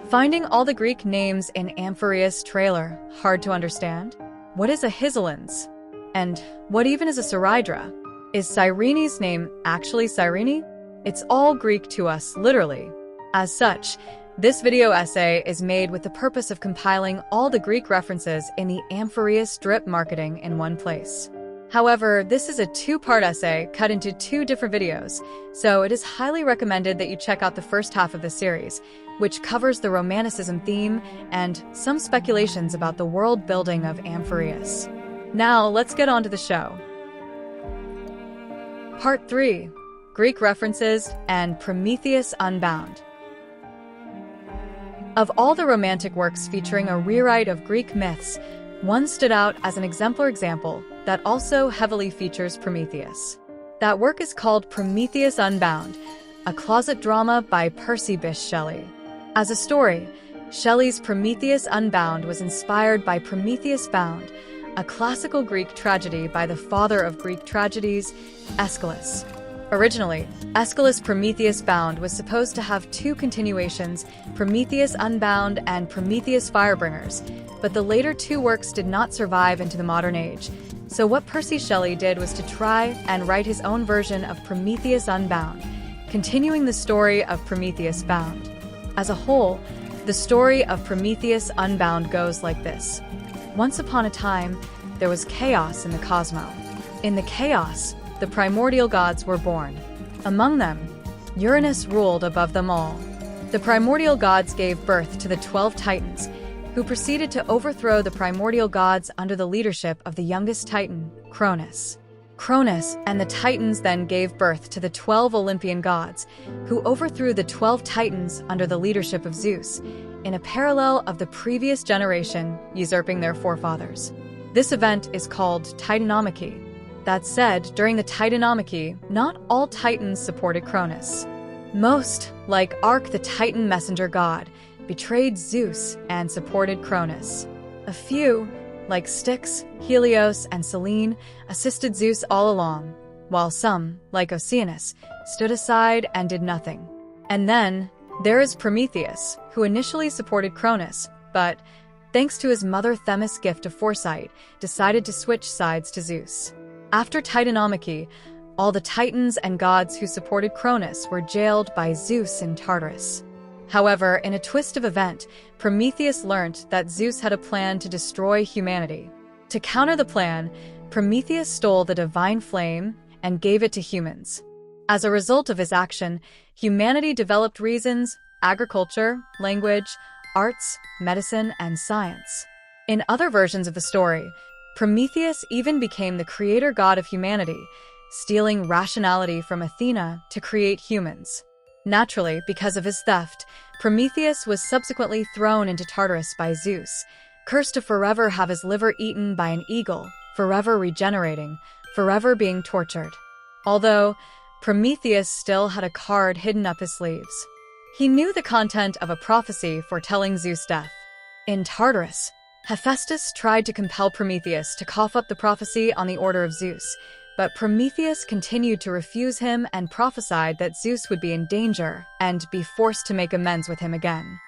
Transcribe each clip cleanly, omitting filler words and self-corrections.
Finding all the Greek names in Amphoreus trailer hard to understand? What is a Hysilens? And what even is a Cerydra? Is Cyrene's name actually Cyrene? It's all Greek to us, literally. As such, this video essay is made with the purpose of compiling all the Greek references in the Amphoreus drip marketing in one place. However, this is a two-part essay cut into two different videos, so it is highly recommended that you check out the first half of the series, which covers the Romanticism theme and some speculations about the world building of Amphoreus. Now, let's get on to the show. Part 3. Greek References and Prometheus Unbound. Of all the Romantic works featuring a rewrite of Greek myths, one stood out as an exemplar example that also heavily features Prometheus. That work is called Prometheus Unbound, a closet drama by Percy Bysshe Shelley. As a story, Shelley's Prometheus Unbound was inspired by Prometheus Bound, a classical Greek tragedy by the father of Greek tragedies, Aeschylus. Originally, Aeschylus' Prometheus Bound was supposed to have two continuations, Prometheus Unbound and Prometheus Firebringers, but the later two works did not survive into the modern age. So what Percy Shelley did was to try and write his own version of Prometheus Unbound, continuing the story of Prometheus Bound. As a whole, the story of Prometheus Unbound goes like this. Once upon a time, there was chaos in the cosmos. In the chaos, the primordial gods were born. Among them, Uranus ruled above them all. The primordial gods gave birth to the 12 Titans, who proceeded to overthrow the primordial gods under the leadership of the youngest Titan, Cronus. Cronus and the Titans then gave birth to the 12 Olympian gods, who overthrew the 12 Titans under the leadership of Zeus, in a parallel of the previous generation usurping their forefathers. This event is called Titanomachy. That said, during the Titanomachy, not all Titans supported Cronus. Most, like Arc the Titan messenger god, betrayed Zeus and supported Cronus. A few, like Styx, Helios, and Selene, assisted Zeus all along, while some, like Oceanus, stood aside and did nothing. And then, there is Prometheus, who initially supported Cronus, but, thanks to his mother Themis' gift of foresight, decided to switch sides to Zeus. After Titanomachy, all the Titans and gods who supported Cronus were jailed by Zeus in Tartarus. However, in a twist of event, Prometheus learnt that Zeus had a plan to destroy humanity. To counter the plan, Prometheus stole the divine flame and gave it to humans. As a result of his action, humanity developed reasons, agriculture, language, arts, medicine, and science. In other versions of the story, Prometheus even became the creator god of humanity, stealing rationality from Athena to create humans. Naturally, because of his theft, Prometheus was subsequently thrown into Tartarus by Zeus, cursed to forever have his liver eaten by an eagle, forever regenerating, forever being tortured. Although, Prometheus still had a card hidden up his sleeves. He knew the content of a prophecy foretelling Zeus' death. In Tartarus, Hephaestus tried to compel Prometheus to cough up the prophecy on the order of Zeus, but Prometheus continued to refuse him and prophesied that Zeus would be in danger and be forced to make amends with him again.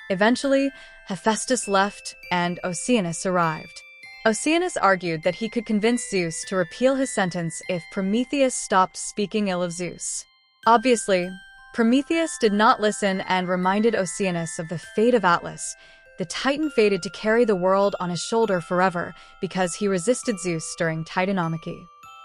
Eventually, Hephaestus left and Oceanus arrived. Oceanus argued that he could convince Zeus to repeal his sentence if Prometheus stopped speaking ill of Zeus. Obviously, Prometheus did not listen and reminded Oceanus of the fate of Atlas, the Titan fated to carry the world on his shoulder forever because he resisted Zeus during Titanomachy.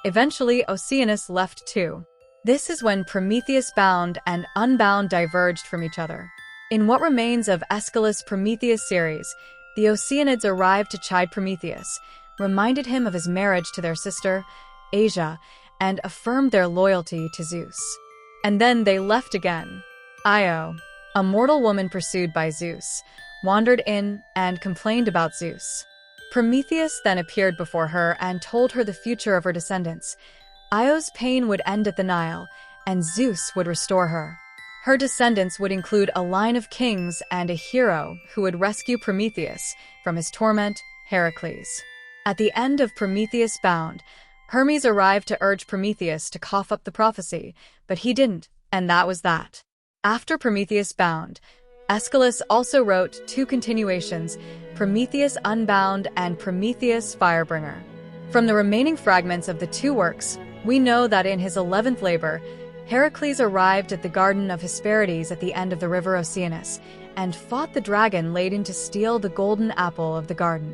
Eventually, Oceanus left too. This is when Prometheus Bound and Unbound diverged from each other. In what remains of Aeschylus' Prometheus series, the Oceanids arrived to chide Prometheus, reminded him of his marriage to their sister, Agia, and affirmed their loyalty to Zeus. And then they left again. Io, a mortal woman pursued by Zeus, wandered in and complained about Zeus. Prometheus then appeared before her and told her the future of her descendants. Io's pain would end at the Nile, and Zeus would restore her. Her descendants would include a line of kings and a hero who would rescue Prometheus from his torment, Heracles. At the end of Prometheus Bound, Hermes arrived to urge Prometheus to cough up the prophecy, but he didn't, and that was that. After Prometheus Bound, Aeschylus also wrote 2 continuations, Prometheus Unbound and Prometheus Firebringer. From the remaining fragments of the 2 works, we know that in his 11th labor, Heracles arrived at the Garden of Hesperides at the end of the river Oceanus, and fought the dragon laden to steal the golden apple of the garden.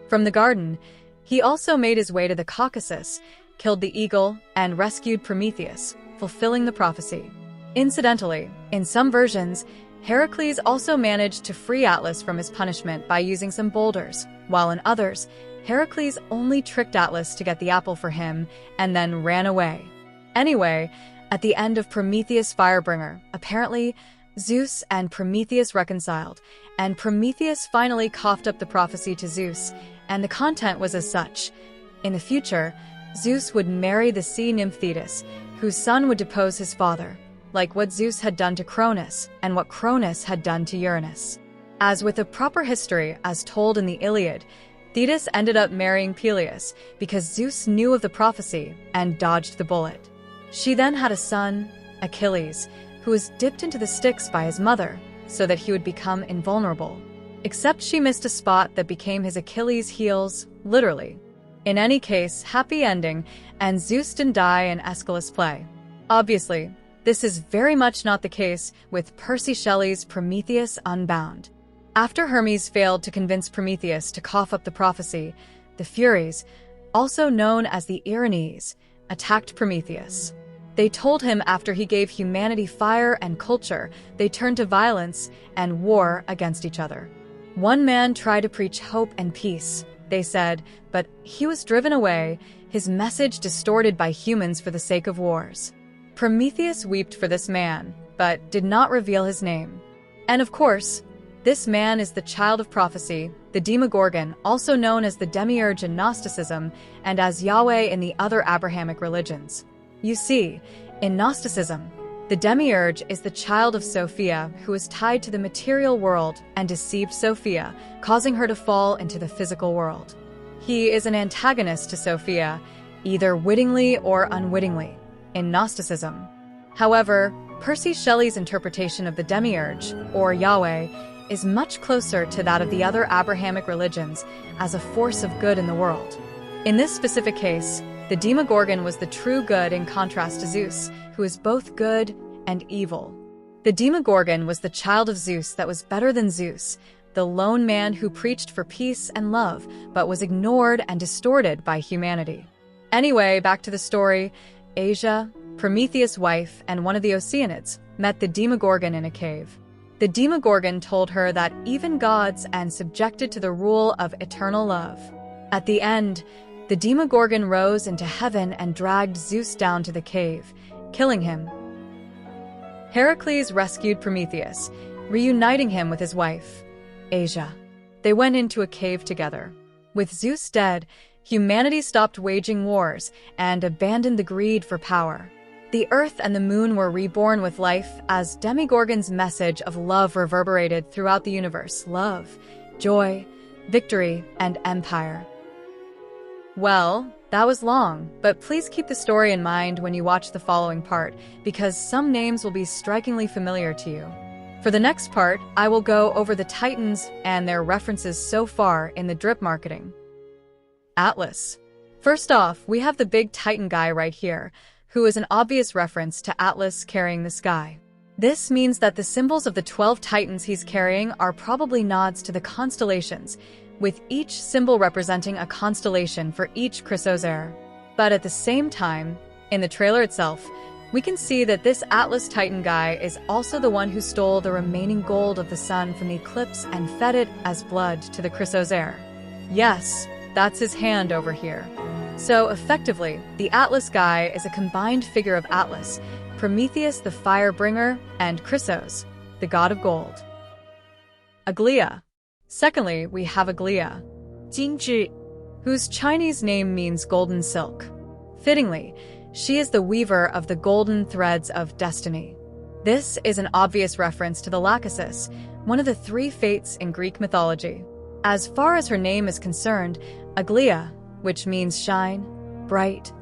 From the garden, he also made his way to the Caucasus, killed the eagle, and rescued Prometheus, fulfilling the prophecy. Incidentally, in some versions, Heracles also managed to free Atlas from his punishment by using some boulders, while in others, Heracles only tricked Atlas to get the apple for him and then ran away. Anyway, at the end of Prometheus Firebringer, apparently, Zeus and Prometheus reconciled, and Prometheus finally coughed up the prophecy to Zeus, and the content was as such. In the future, Zeus would marry the sea nymph Thetis, whose son would depose his father, like what Zeus had done to Cronus and what Cronus had done to Uranus. As with a proper history as told in the Iliad, Thetis ended up marrying Peleus because Zeus knew of the prophecy and dodged the bullet. She then had a son, Achilles, who was dipped into the Styx by his mother so that he would become invulnerable. Except she missed a spot that became his Achilles' heels, literally. In any case, happy ending, and Zeus didn't die in Aeschylus' play. Obviously, this is very much not the case with Percy Shelley's Prometheus Unbound. After Hermes failed to convince Prometheus to cough up the prophecy, the Furies, also known as the Erinyes, attacked Prometheus. They told him after he gave humanity fire and culture, they turned to violence and war against each other. One man tried to preach hope and peace, they said, but he was driven away, his message distorted by humans for the sake of wars. Prometheus wept for this man, but did not reveal his name. And of course, this man is the child of prophecy, the Demogorgon, also known as the Demiurge in Gnosticism and as Yahweh in the other Abrahamic religions. You see, in Gnosticism, the Demiurge is the child of Sophia who is tied to the material world and deceived Sophia, causing her to fall into the physical world. He is an antagonist to Sophia, either wittingly or unwittingly, in Gnosticism. However, Percy Shelley's interpretation of the Demiurge, or Yahweh, is much closer to that of the other Abrahamic religions as a force of good in the world. In this specific case, the Demogorgon was the true good in contrast to Zeus, who is both good and evil. The Demogorgon was the child of Zeus that was better than Zeus, the lone man who preached for peace and love, but was ignored and distorted by humanity. Anyway, back to the story. Agia, Prometheus' wife and one of the Oceanids, met the Demogorgon in a cave. The Demogorgon told her that even gods and subjected to the rule of eternal love. At the end, the Demogorgon rose into heaven and dragged Zeus down to the cave, killing him. Heracles rescued Prometheus, reuniting him with his wife, Agia. They went into a cave together. With Zeus dead, humanity stopped waging wars and abandoned the greed for power. The earth and the moon were reborn with life as Demogorgon's message of love reverberated throughout the universe: love, joy, victory, and empire. Well, that was long, but please keep the story in mind when you watch the following part, because some names will be strikingly familiar to you. For the next part, I will go over the Titans and their references so far in the drip marketing. Atlas. First off, we have the big Titan guy right here, who is an obvious reference to Atlas carrying the sky. This means that the symbols of the 12 Titans he's carrying are probably nods to the constellations, with each symbol representing a constellation for each Chrysozer. But at the same time, in the trailer itself, we can see that this Atlas Titan guy is also the one who stole the remaining gold of the sun from the eclipse and fed it as blood to the Chrysozer. Yes, that's his hand over here. So effectively, the Atlas guy is a combined figure of Atlas, Prometheus the Firebringer, and Chrysos, the god of gold. Aglaea. Secondly, we have Aglaea, 精致, whose Chinese name means golden silk. Fittingly, she is the weaver of the golden threads of destiny. This is an obvious reference to the Lachesis, one of the 3 fates in Greek mythology. As far as her name is concerned, Aglaea, which means shine, bright,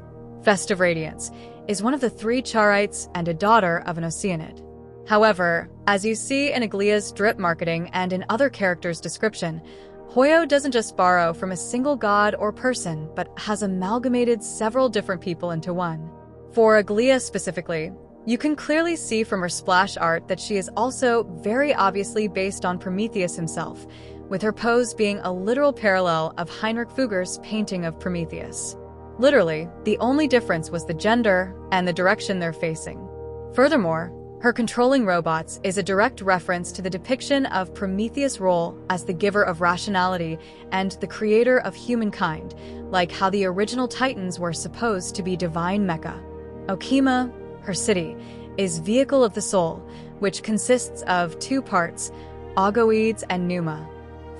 festive radiance, is one of the 3 Charites and a daughter of an Oceanid. However, as you see in Aglaea's drip marketing and in other characters' description, Hoyo doesn't just borrow from a single god or person, but has amalgamated several different people into one. For Aglaea specifically, you can clearly see from her splash art that she is also very obviously based on Prometheus himself, with her pose being a literal parallel of Heinrich Fugger's painting of Prometheus. Literally, the only difference was the gender and the direction they're facing. Furthermore, her controlling robots is a direct reference to the depiction of Prometheus' role as the giver of rationality and the creator of humankind, like how the original Titans were supposed to be divine mecha. Okima, her city, is vehicle of the soul, which consists of two parts, Ogoids and Pneuma.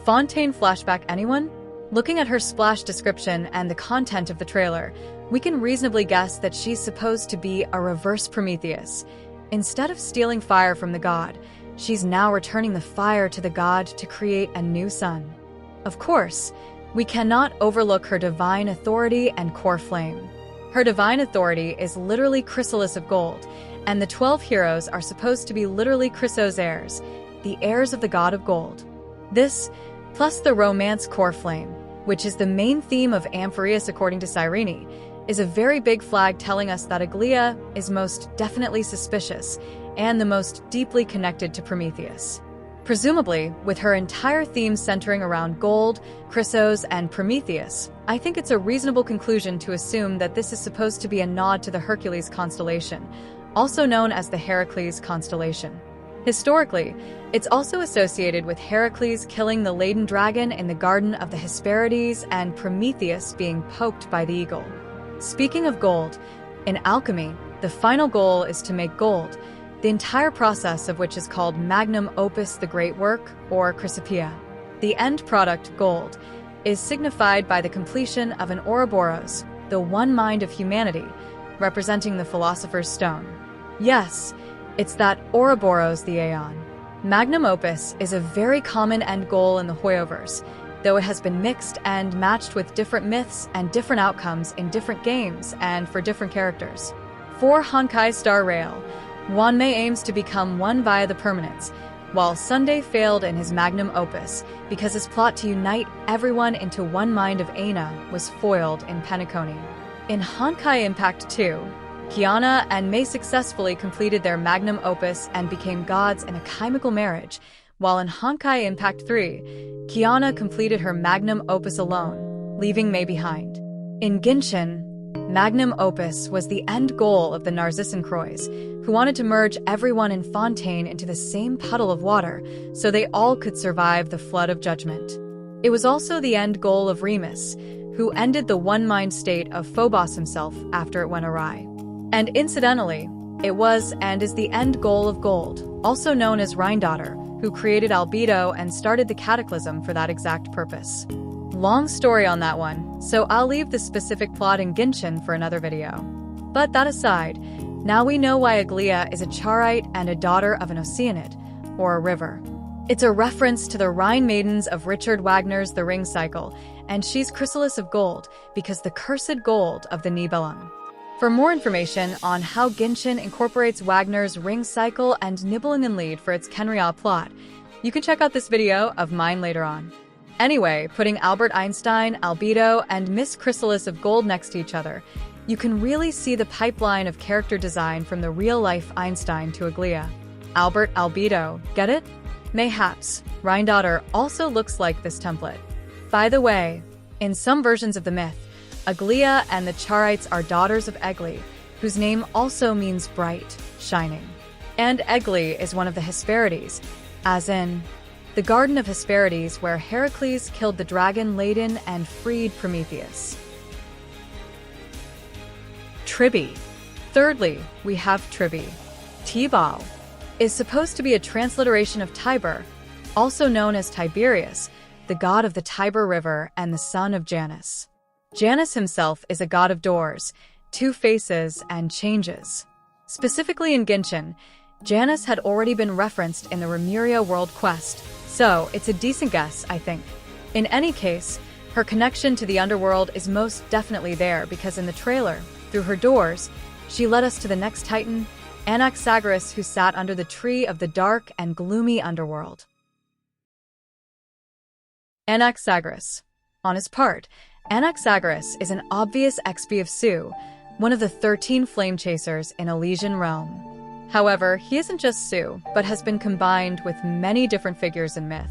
Fontaine flashback anyone? Looking at her splash description and the content of the trailer, we can reasonably guess that she's supposed to be a reverse Prometheus. Instead of stealing fire from the god, she's now returning the fire to the god to create a new sun. Of course, we cannot overlook her divine authority and core flame. Her divine authority is literally chrysalis of gold, and the 12 heroes are supposed to be literally Chrysos heirs, the heirs of the god of gold. This, plus the romance core flame, which is the main theme of Amphoreus according to Cyrene, is a very big flag telling us that Aglaea is most definitely suspicious and the most deeply connected to Prometheus. Presumably, with her entire theme centering around gold, Chrysos, and Prometheus, I think it's a reasonable conclusion to assume that this is supposed to be a nod to the Hercules constellation, also known as the Heracles constellation. Historically, it's also associated with Heracles killing the laden dragon in the Garden of the Hesperides and Prometheus being poked by the eagle. Speaking of gold, in alchemy, the final goal is to make gold, the entire process of which is called magnum opus, the great work, or Chrysopoeia. The end product, gold, is signified by the completion of an Ouroboros, the one mind of humanity, representing the Philosopher's Stone. Yes, it's that Ouroboros the Aeon. Magnum opus is a very common end goal in the Hoyoverse, though it has been mixed and matched with different myths and different outcomes in different games and for different characters. For Honkai Star Rail, Wanmei aims to become one via the permanence, while Sunday failed in his magnum opus because his plot to unite everyone into one mind of Aina was foiled in Penacony. In Honkai Impact 2, Kiana and Mei successfully completed their magnum opus and became gods in a chimical marriage, while in Honkai Impact 3, Kiana completed her magnum opus alone, leaving Mei behind. In Genshin, magnum opus was the end goal of the Narcissan Croix, who wanted to merge everyone in Fontaine into the same puddle of water so they all could survive the flood of judgment. It was also the end goal of Remus, who ended the one-mind state of Phobos himself after it went awry. And incidentally, it was and is the end goal of Gold, also known as Rhindaughter, who created Albedo and started the Cataclysm for that exact purpose. Long story on that one, so I'll leave the specific plot in Genshin for another video. But that aside, now we know why Aglaea is a Charite and a daughter of an Oceanid, or a river. It's a reference to the Rhine Maidens of Richard Wagner's The Ring Cycle, and she's Chrysalis of Gold because the cursed gold of the Nibelung. For more information on how Genshin incorporates Wagner's Ring Cycle and Nibelungenlied for its Kenria plot, you can check out this video of mine later on. Anyway, putting Albert Einstein, Albedo, and Miss Chrysalis of Gold next to each other, you can really see the pipeline of character design from the real-life Einstein to Aglaea. Albert Albedo, get it? Mayhaps, Rhindaughter also looks like this template. By the way, in some versions of the myth, Aglaea and the Charites are daughters of Egli, whose name also means bright, shining. And Egli is one of the Hesperides, as in the Garden of Hesperides where Heracles killed the dragon Ladon and freed Prometheus. Tribbie. Thirdly, we have Tribbie. Tibau is supposed to be a transliteration of Tiber, also known as Tiberius, the god of the Tiber River and the son of Janus. Janus himself is a god of doors, two faces, and changes. Specifically in Genshin, Janus had already been referenced in the Remuria World Quest, so it's a decent guess, I think. In any case, her connection to the underworld is most definitely there because in the trailer, through her doors, she led us to the next Titan, Anaxagoras who sat under the tree of the dark and gloomy underworld. Anaxagoras. On his part, Anaxagoras is an obvious XP of Su, one of the 13 flame chasers in Elysian realm. However, he isn't just Su, but has been combined with many different figures in myth.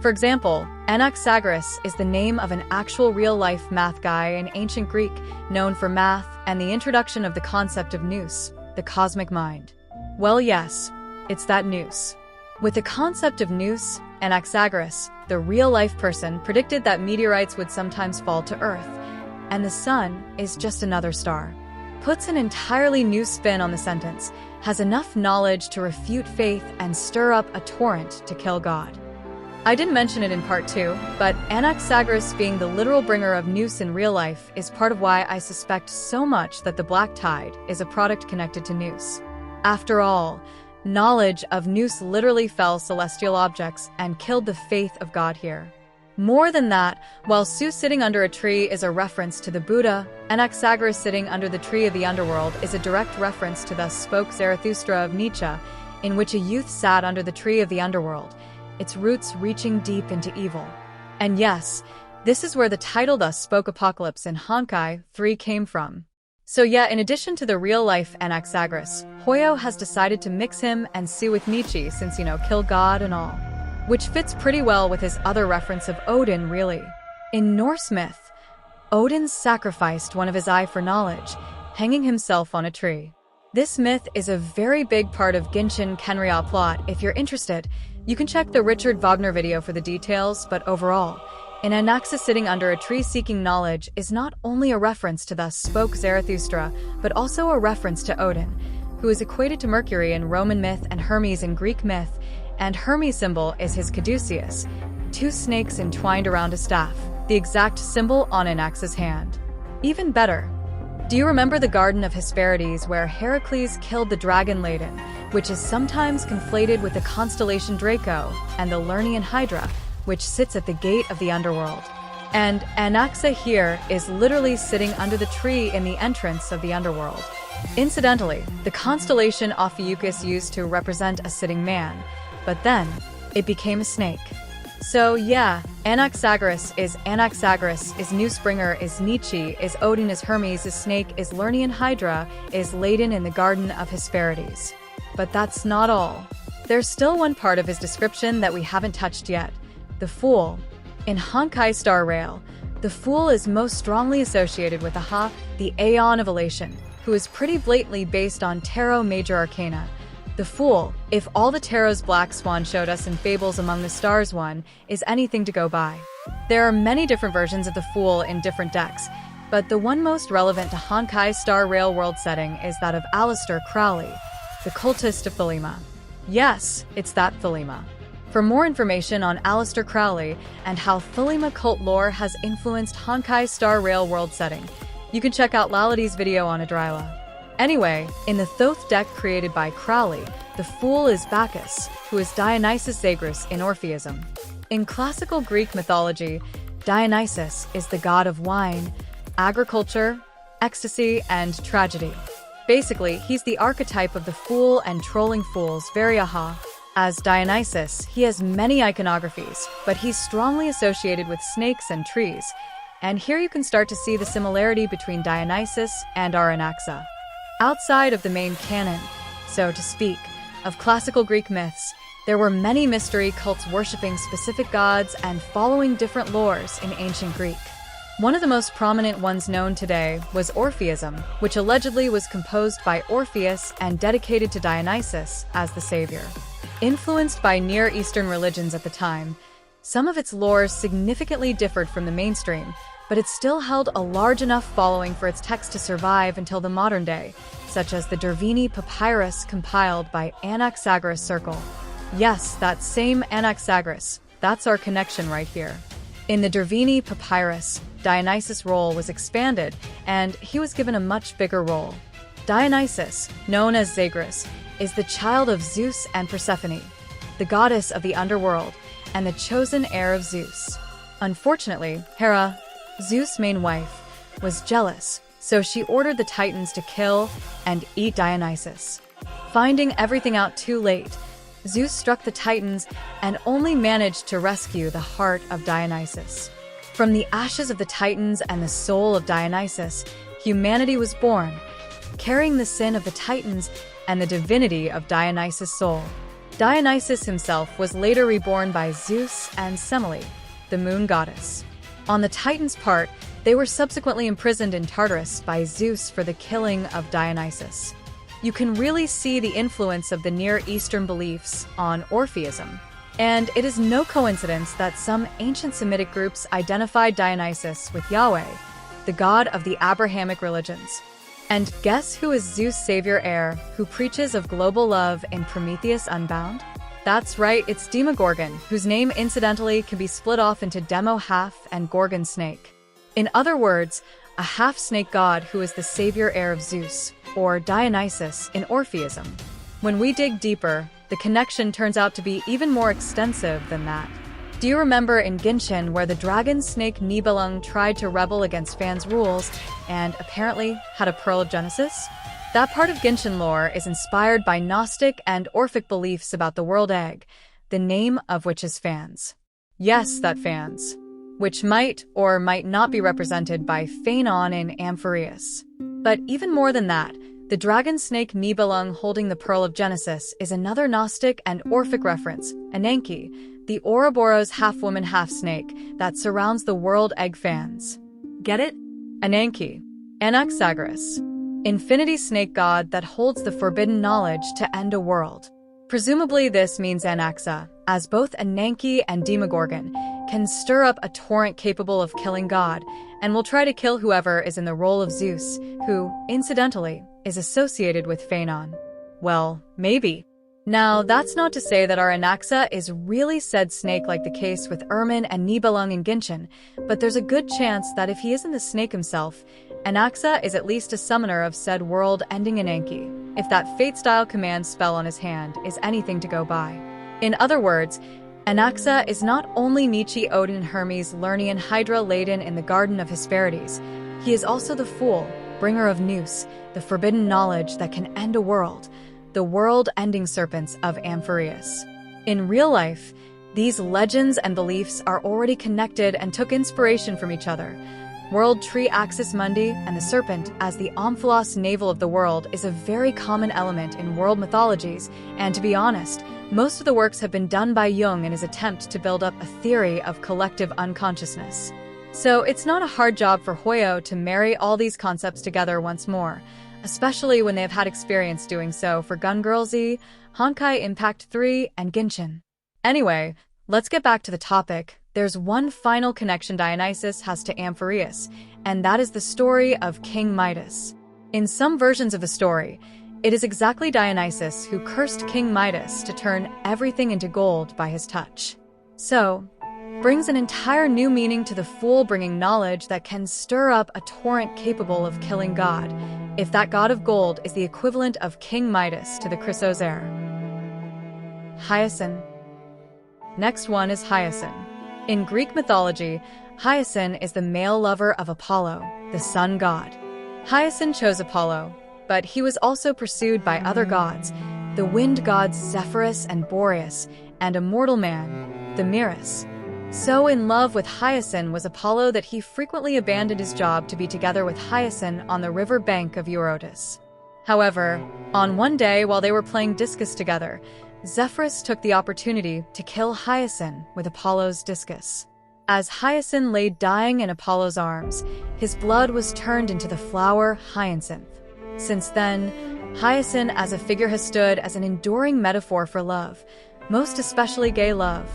For example, Anaxagoras is the name of an actual real-life math guy in ancient Greek, known for math and the introduction of the concept of nous, the cosmic mind. Well, yes, it's that nous. With the concept of nous, Anaxagoras, the real-life person, predicted that meteorites would sometimes fall to Earth, and the sun is just another star. Puts an entirely new spin on the sentence, has enough knowledge to refute faith and stir up a torrent to kill God. I didn't mention it in part 2, but Anaxagoras being the literal bringer of nous in real life is part of why I suspect so much that the Black Tide is a product connected to nous. After all, knowledge of nous literally fell celestial objects and killed the faith of God here. More than that, while Su sitting under a tree is a reference to the Buddha, Anaxagoras sitting under the tree of the underworld is a direct reference to Thus Spoke Zarathustra of Nietzsche, in which a youth sat under the tree of the underworld, its roots reaching deep into evil. And yes, this is where the title Thus Spoke Apocalypse in Honkai 3 came from. So yeah, in addition to the real-life Anaxagoras, Hoyo has decided to mix him and Su with Nietzsche since, kill God and all. Which fits pretty well with his other reference of Odin, really. In Norse myth, Odin sacrificed one of his eye for knowledge, hanging himself on a tree. This myth is a very big part of Genshin Kenrya plot. If you're interested, you can check the Richard Wagner video for the details, but overall, an Anaxa sitting under a tree seeking knowledge is not only a reference to Thus Spoke Zarathustra, but also a reference to Odin, who is equated to Mercury in Roman myth and Hermes in Greek myth, and Hermes' symbol is his caduceus, 2 snakes entwined around a staff, the exact symbol on Anaxa's hand. Even better, do you remember the Garden of Hesperides where Heracles killed the dragon Ladon, which is sometimes conflated with the constellation Draco, and the Lernaean Hydra, which sits at the gate of the underworld? And Anaxa here is literally sitting under the tree in the entrance of the underworld. Incidentally, the constellation Ophiuchus used to represent a sitting man, but then it became a snake. So yeah, Anaxagoras is Newsbringer is Nietzsche, is Odin is Hermes, is Snake, is Lernaean Hydra, is Ladon in the Garden of Hesperides. But that's not all. There's still one part of his description that we haven't touched yet, the Fool. In Honkai Star Rail, the Fool is most strongly associated with Aha, the Aeon of Elation, who is pretty blatantly based on Tarot Major Arcana. The Fool, if all the Tarot's Black Swan showed us in Fables Among the Stars one, is anything to go by. There are many different versions of the Fool in different decks, but the one most relevant to Honkai Star Rail world setting is that of Aleister Crowley, the cultist of Thelema. Yes, it's that Thelema. For more information on Aleister Crowley and how Thelema cult lore has influenced Honkai Star Rail world setting, you can check out Lality's video on Adryla. Anyway, in the Thoth deck created by Crowley, the Fool is Bacchus, who is Dionysus Zagreus in Orpheism. In classical Greek mythology, Dionysus is the god of wine, agriculture, ecstasy, and tragedy. Basically, he's the archetype of the fool and trolling fools, Variaha. As Dionysus, he has many iconographies, but he's strongly associated with snakes and trees. And here you can start to see the similarity between Dionysus and our Anaxa. Outside of the main canon, so to speak, of classical Greek myths, there were many mystery cults worshipping specific gods and following different lores in ancient Greek. One of the most prominent ones known today was Orpheism, which allegedly was composed by Orpheus and dedicated to Dionysus as the savior. Influenced by Near Eastern religions at the time, some of its lore significantly differed from the mainstream, but it still held a large enough following for its text to survive until the modern day, such as the Dervini Papyrus compiled by Anaxagoras Circle. Yes, that same Anaxagoras, that's our connection right here. In the Dervini Papyrus, Dionysus' role was expanded, and he was given a much bigger role. Dionysus, known as Zagreus, is the child of Zeus and Persephone, the goddess of the underworld, and the chosen heir of Zeus. Unfortunately, Hera, Zeus' main wife, was jealous, so she ordered the Titans to kill and eat Dionysus. Finding everything out too late, Zeus struck the Titans and only managed to rescue the heart of Dionysus. From the ashes of the Titans and the soul of Dionysus, humanity was born, carrying the sin of the Titans and the divinity of Dionysus' soul. Dionysus himself was later reborn by Zeus and Semele, the moon goddess. On the Titans' part, they were subsequently imprisoned in Tartarus by Zeus for the killing of Dionysus. You can really see the influence of the Near Eastern beliefs on Orpheism. And it is no coincidence that some ancient Semitic groups identified Dionysus with Yahweh, the god of the Abrahamic religions. And guess who is Zeus' savior heir who preaches of global love in Prometheus Unbound? That's right, it's Demogorgon, whose name incidentally can be split off into Demo half and Gorgon snake. In other words, a half-snake god who is the savior heir of Zeus, or Dionysus in Orpheism. When we dig deeper, the connection turns out to be even more extensive than that. Do you remember in Genshin where the dragon snake Nibelung tried to rebel against Fan's rules and apparently had a Pearl of Genesis? That part of Genshin lore is inspired by Gnostic and Orphic beliefs about the world egg, the name of which is Fans. Yes, that Fans, which might or might not be represented by Phainon in Amphoreus. But even more than that, the dragon snake Nibelung holding the Pearl of Genesis is another Gnostic and Orphic reference, Ananke, the Ouroboros half-woman half-snake that surrounds the world egg Fans. Get it? Ananke, Anaxagoras, infinity snake god that holds the forbidden knowledge to end a world. Presumably this means Anaxa, as both Ananke and Demogorgon can stir up a torrent capable of killing God, and will try to kill whoever is in the role of Zeus, who, incidentally, is associated with Phainon. Well, maybe. Now, that's not to say that our Anaxa is really said snake like the case with Ermin and Nibelung in Genshin, but there's a good chance that if he isn't the snake himself, Anaxa is at least a summoner of said world-ending Ananke, if that fate-style command spell on his hand is anything to go by. In other words, Anaxa is not only Nietzsche, Odin, and Hermes, Lernian Hydra laden in the Garden of Hesperides, he is also the Fool, bringer of Nous, the forbidden knowledge that can end a world, the world-ending serpents of Amphoreus. In real life, these legends and beliefs are already connected and took inspiration from each other. World tree Axis Mundi and the serpent as the Omphalos navel of the world is a very common element in world mythologies, and to be honest, most of the works have been done by Jung in his attempt to build up a theory of collective unconsciousness. So it's not a hard job for Hoyo to marry all these concepts together once more, especially when they have had experience doing so for Gun Girl Z, Honkai Impact 3, and Genshin. Anyway, let's get back to the topic. There's one final connection Dionysus has to Amphoreus, and that is the story of King Midas. In some versions of the story, it is exactly Dionysus who cursed King Midas to turn everything into gold by his touch. So, brings an entire new meaning to the fool bringing knowledge that can stir up a torrent capable of killing God, if that god of gold is the equivalent of King Midas to the Chrysos heir. Hyacine. Next one is Hyacine. In Greek mythology, Hyacine is the male lover of Apollo, the sun god. Hyacine chose Apollo, but he was also pursued by other gods, the wind gods Zephyrus and Boreas, and a mortal man, the Myos. So in love with Hyacine was Apollo that he frequently abandoned his job to be together with Hyacine on the river bank of Eurotas. However, on one day while they were playing discus together, Zephyrus took the opportunity to kill Hyacine with Apollo's discus. As Hyacine lay dying in Apollo's arms, his blood was turned into the flower hyacinth. Since then, Hyacine as a figure has stood as an enduring metaphor for love, most especially gay love,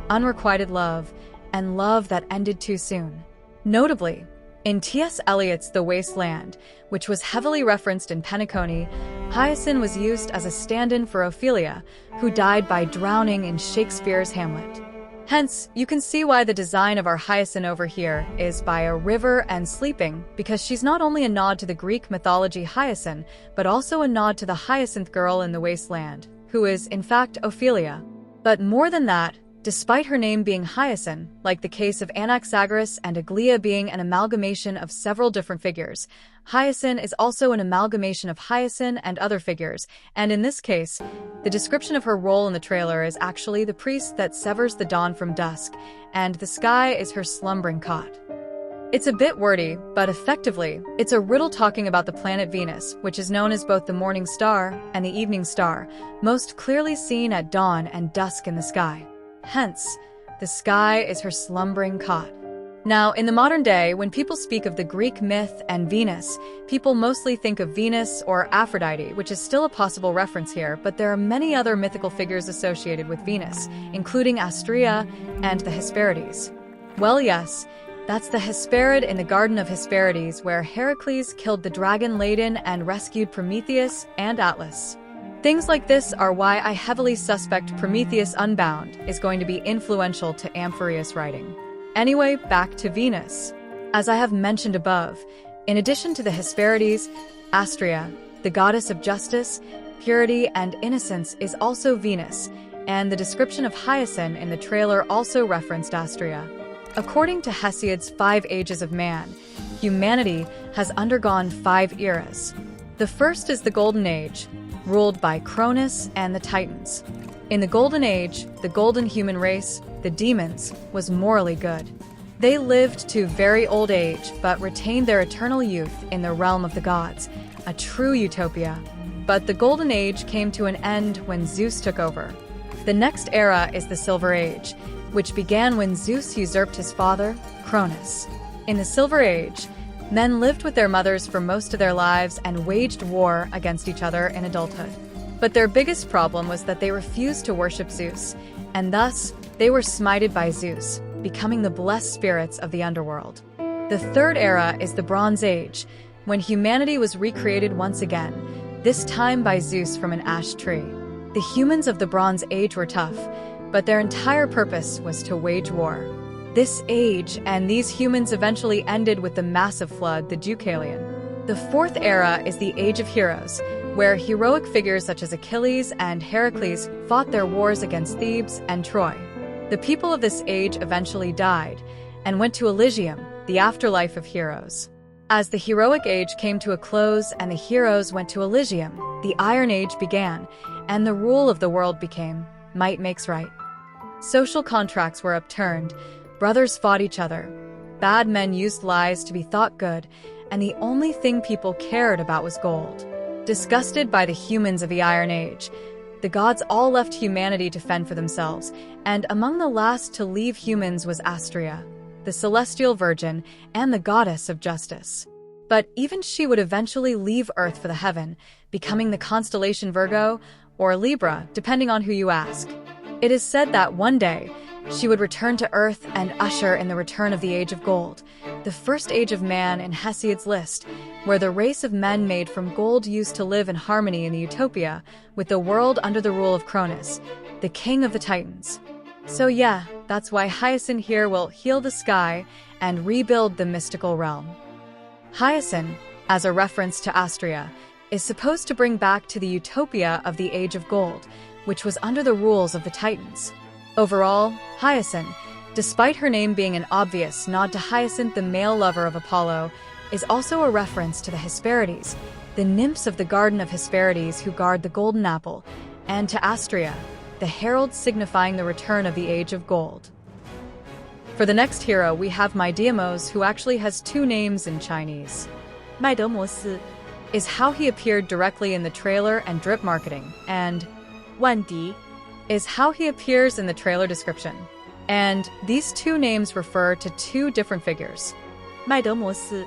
unrequited love, and love that ended too soon. Notably, in T.S. Eliot's The Waste Land, which was heavily referenced in Penacony, Hyacine was used as a stand-in for Ophelia, who died by drowning in Shakespeare's Hamlet. Hence, you can see why the design of our Hyacine over here is by a river and sleeping, because she's not only a nod to the Greek mythology Hyacine, but also a nod to the hyacinth girl in The Waste Land, who is, in fact, Ophelia. But more than that, Despite her name being Hyacine, like the case of Anaxagoras and Aglaea being an amalgamation of several different figures, Hyacine is also an amalgamation of Hyacine and other figures, and in this case, the description of her role in the trailer is actually the priest that severs the dawn from dusk, and the sky is her slumbering cot. It's a bit wordy, but effectively, it's a riddle talking about the planet Venus, which is known as both the morning star and the evening star, most clearly seen at dawn and dusk in the sky. Hence, the sky is her slumbering cot. Now, in the modern day, when people speak of the Greek myth and Venus, people mostly think of Venus or Aphrodite, which is still a possible reference here, but there are many other mythical figures associated with Venus, including Astrea and the Hesperides. Well, yes, that's the Hesperid in the Garden of Hesperides, where Heracles killed the dragon Ladon and rescued Prometheus and Atlas. Things like this are why I heavily suspect Prometheus Unbound is going to be influential to Amphoreus writing. Anyway, back to Venus. As I have mentioned above, in addition to the Hesperides, Astrea, the goddess of justice, purity, and innocence, is also Venus, and the description of Hyacine in the trailer also referenced Astrea. According to Hesiod's 5 Ages of Man, humanity has undergone 5 eras. The first is the Golden Age, ruled by Cronus and the Titans. In the Golden Age, the golden human race, the demons, was morally good. They lived to very old age but retained their eternal youth in the realm of the gods, a true utopia. But the Golden Age came to an end when Zeus took over. The next era is the Silver Age, which began when Zeus usurped his father, Cronus. In the Silver Age, men lived with their mothers for most of their lives and waged war against each other in adulthood. But their biggest problem was that they refused to worship Zeus, and thus they were smited by Zeus, becoming the blessed spirits of the underworld. The third era is the Bronze Age, when humanity was recreated once again, this time by Zeus from an ash tree. The humans of the Bronze Age were tough, but their entire purpose was to wage war. This age and these humans eventually ended with the massive flood, the Deucalion. The fourth era is the Age of Heroes, where heroic figures such as Achilles and Heracles fought their wars against Thebes and Troy. The people of this age eventually died and went to Elysium, the afterlife of heroes. As the heroic age came to a close and the heroes went to Elysium, the Iron Age began, and the rule of the world became might makes right. Social contracts were upturned, brothers fought each other, bad men used lies to be thought good, and the only thing people cared about was gold. Disgusted by the humans of the Iron Age, the gods all left humanity to fend for themselves, and among the last to leave humans was Astrea, the celestial virgin and the goddess of justice. But even she would eventually leave Earth for the heaven, becoming the constellation Virgo or Libra, depending on who you ask. It is said that one day, she would return to Earth and usher in the return of the Age of Gold, the first age of man in Hesiod's list, where the race of men made from gold used to live in harmony in the utopia with the world under the rule of Cronus, the king of the Titans. So yeah, that's why Hyacine here will heal the sky and rebuild the mystical realm. Hyacine, as a reference to Astrea, is supposed to bring back to the utopia of the Age of Gold, which was under the rules of the Titans. Overall, Hyacine, despite her name being an obvious nod to Hyacinth, the male lover of Apollo, is also a reference to the Hesperides, the nymphs of the Garden of Hesperides who guard the golden apple, and to Astrea, the herald signifying the return of the Age of Gold. For the next hero, we have Mydeimos, who actually has 2 names in Chinese. Mydeimos is how he appeared directly in the trailer and drip marketing, and Wandi is how he appears in the trailer description. And these 2 names refer to 2 different figures. Mydeimos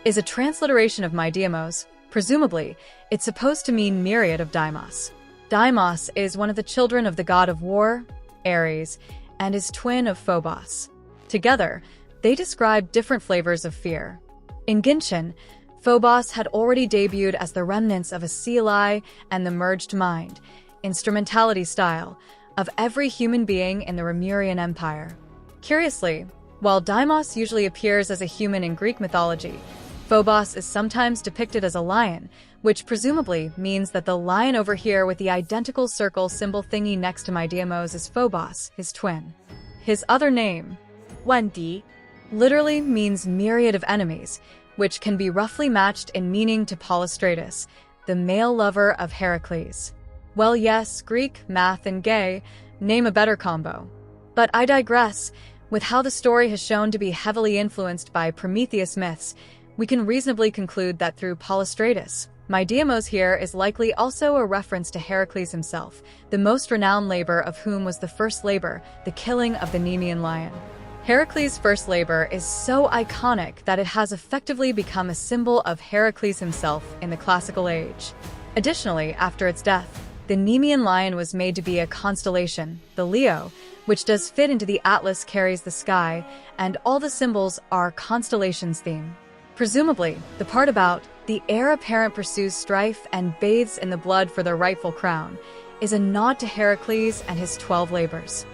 is a transliteration of Mydeimos. Presumably, it's supposed to mean myriad of Deimos. Deimos is one of the children of the god of war, Ares, and is twin of Phobos. Together, they describe different flavors of fear. In Genshin, Phobos had already debuted as the remnants of a Seelai and the merged mind, instrumentality style, of every human being in the Remurian Empire. Curiously, while Deimos usually appears as a human in Greek mythology, Phobos is sometimes depicted as a lion, which presumably means that the lion over here with the identical circle symbol thingy next to Mydeimos is Phobos, his twin. His other name, Wendi, literally means myriad of enemies, which can be roughly matched in meaning to Polystratus, the male lover of Heracles. Well, yes, Greek, math, and gay, name a better combo. But I digress. With how the story has shown to be heavily influenced by Prometheus myths, we can reasonably conclude that through Polystratus, Mydeimos here is likely also a reference to Heracles himself, the most renowned labor of whom was the first labor, the killing of the Nemean lion. Heracles' first labor is so iconic that it has effectively become a symbol of Heracles himself in the classical age. Additionally, after its death, the Nemean lion was made to be a constellation, the Leo, which does fit into the Atlas carries the sky, and all the symbols are constellations theme. Presumably, the part about the heir apparent pursues strife and bathes in the blood for their rightful crown is a nod to Heracles and his 12 labors.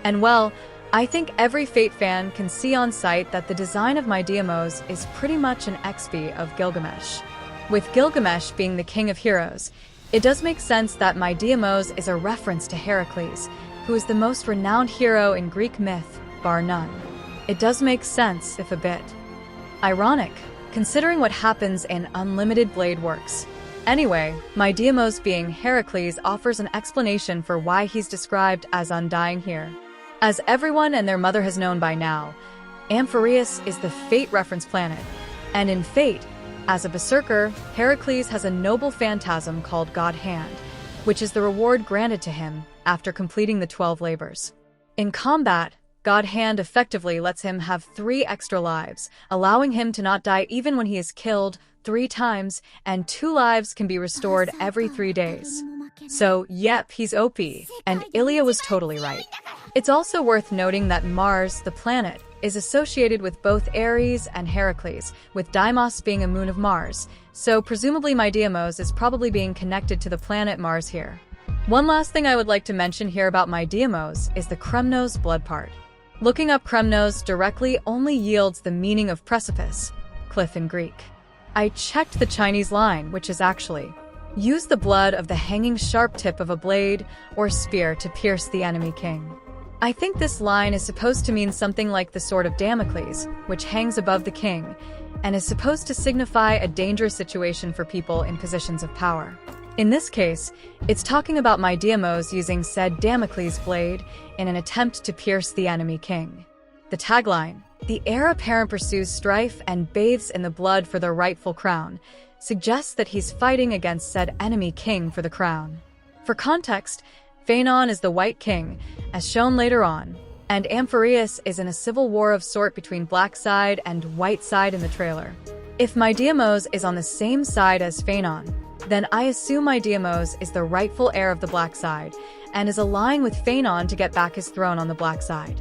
And well, I think every Fate fan can see on sight that the design of Mydeimos is pretty much an XP of Gilgamesh. With Gilgamesh being the king of heroes, it does make sense that Mydeimos is a reference to Heracles, who is the most renowned hero in Greek myth, bar none. It does make sense, if a bit ironic, considering what happens in Unlimited Blade works. Anyway, Mydeimos being Heracles offers an explanation for why he's described as undying here. As everyone and their mother has known by now, Amphoreus is the Fate reference planet, and in Fate, as a berserker, Heracles has a noble phantasm called God Hand, which is the reward granted to him after completing the 12 labors. In combat, God Hand effectively lets him have 3 extra lives, allowing him to not die even when he is killed 3 times, and 2 lives can be restored every 3 days. So, yep, he's OP, and Ilya was totally right. It's also worth noting that Mars, the planet, is associated with both Ares and Heracles, with Deimos being a moon of Mars, so presumably Mydeimos is probably being connected to the planet Mars here. One last thing I would like to mention here about Mydeimos is the Kremnos blood part. Looking up Kremnos directly only yields the meaning of precipice, cliff in Greek. I checked the Chinese line, which is actually, use the blood of the hanging sharp tip of a blade or spear to pierce the enemy king. I think this line is supposed to mean something like the sword of Damocles, which hangs above the king, and is supposed to signify a dangerous situation for people in positions of power. In this case, it's talking about Mydeimos using said Damocles blade in an attempt to pierce the enemy king. The tagline, "The heir apparent pursues strife and bathes in the blood for their rightful crown," suggests that he's fighting against said enemy king for the crown. For context, Phainon is the White King, as shown later on, and Amphoreus is in a civil war of sort between Black Side and White Side in the trailer. If Mydeimos is on the same side as Phainon, then I assume Mydeimos is the rightful heir of the Black Side, and is allying with Phainon to get back his throne on the Black Side.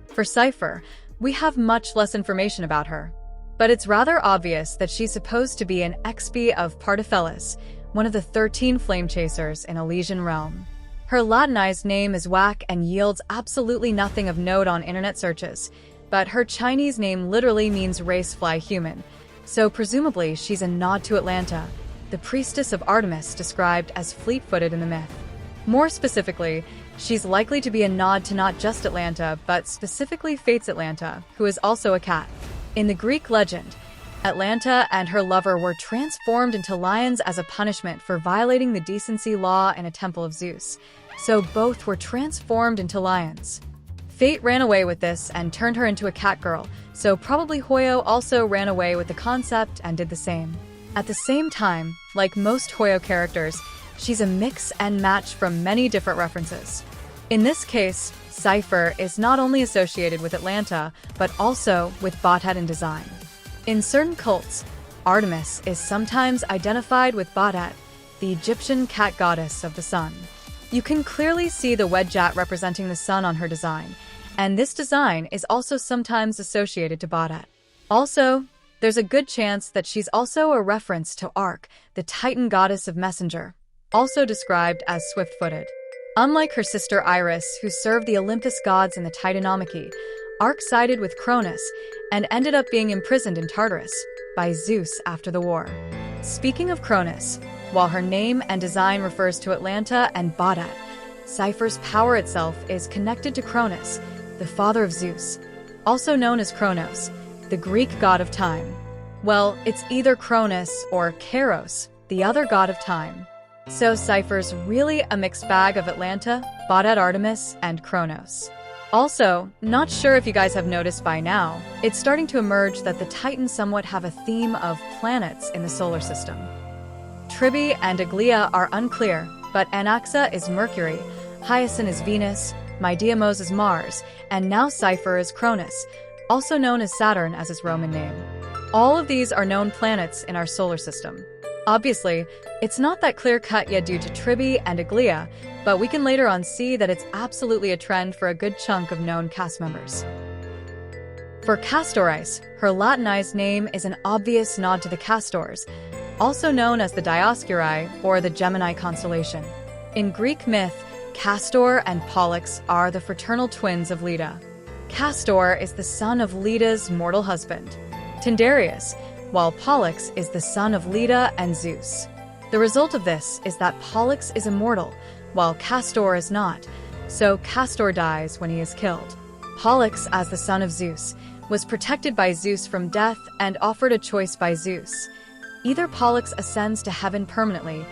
For Cipher, we have much less information about her, but it's rather obvious that she's supposed to be an XP of Partiphelus, one of the 13 flame chasers in Elysian Realm. Her Latinized name is Whack and yields absolutely nothing of note on internet searches, but her Chinese name literally means race fly human, so presumably she's a nod to Atlanta, the priestess of Artemis described as fleet-footed in the myth. More specifically, she's likely to be a nod to not just Atlanta, but specifically Fate's Atlanta, who is also a cat. In the Greek legend, Atlanta and her lover were transformed into lions as a punishment for violating the decency law in a temple of Zeus, so both were transformed into lions. Fate ran away with this and turned her into a cat girl, so probably Hoyo also ran away with the concept and did the same. At the same time, like most Hoyo characters, she's a mix and match from many different references. In this case, Cipher is not only associated with Atlanta, but also with Botet in design. In certain cults, Artemis is sometimes identified with Botet, the Egyptian cat goddess of the sun. You can clearly see the Wedjat representing the sun on her design, and this design is also sometimes associated to Botet. Also, there's a good chance that she's also a reference to Arc, the Titan goddess of messenger, also described as swift-footed. Unlike her sister Iris, who served the Olympus gods in the Titanomachy, Arc sided with Cronus and ended up being imprisoned in Tartarus by Zeus after the war. Speaking of Cronus, while her name and design refers to Atlanta and Badat, Cipher's power itself is connected to Cronus, the father of Zeus, also known as Kronos, the Greek god of time. Well, it's either Cronus or Kairos, the other god of time. So Cipher's really a mixed bag of Atlanta, Badat Artemis, and Kronos. Also, not sure if you guys have noticed by now, it's starting to emerge that the Titans somewhat have a theme of planets in the solar system. Tribbie and Aglaea are unclear, but Anaxa is Mercury, Hyacine is Venus, Mydeimos is Mars, and now Cipher is Cronus, also known as Saturn as his Roman name. All of these are known planets in our solar system. Obviously, it's not that clear-cut yet due to Tribbie and Aglaea, but we can later on see that it's absolutely a trend for a good chunk of known cast members. For Castorice, her Latinized name is an obvious nod to the Castors, also known as the Dioscuri or the Gemini constellation. In Greek myth, Castor and Pollux are the fraternal twins of Leda. Castor is the son of Leda's mortal husband, Tyndareus, while Pollux is the son of Leda and Zeus. The result of this is that Pollux is immortal, while Castor is not, so Castor dies when he is killed. Pollux, as the son of Zeus, was protected by Zeus from death and offered a choice by Zeus. Either Pollux ascends to heaven permanently,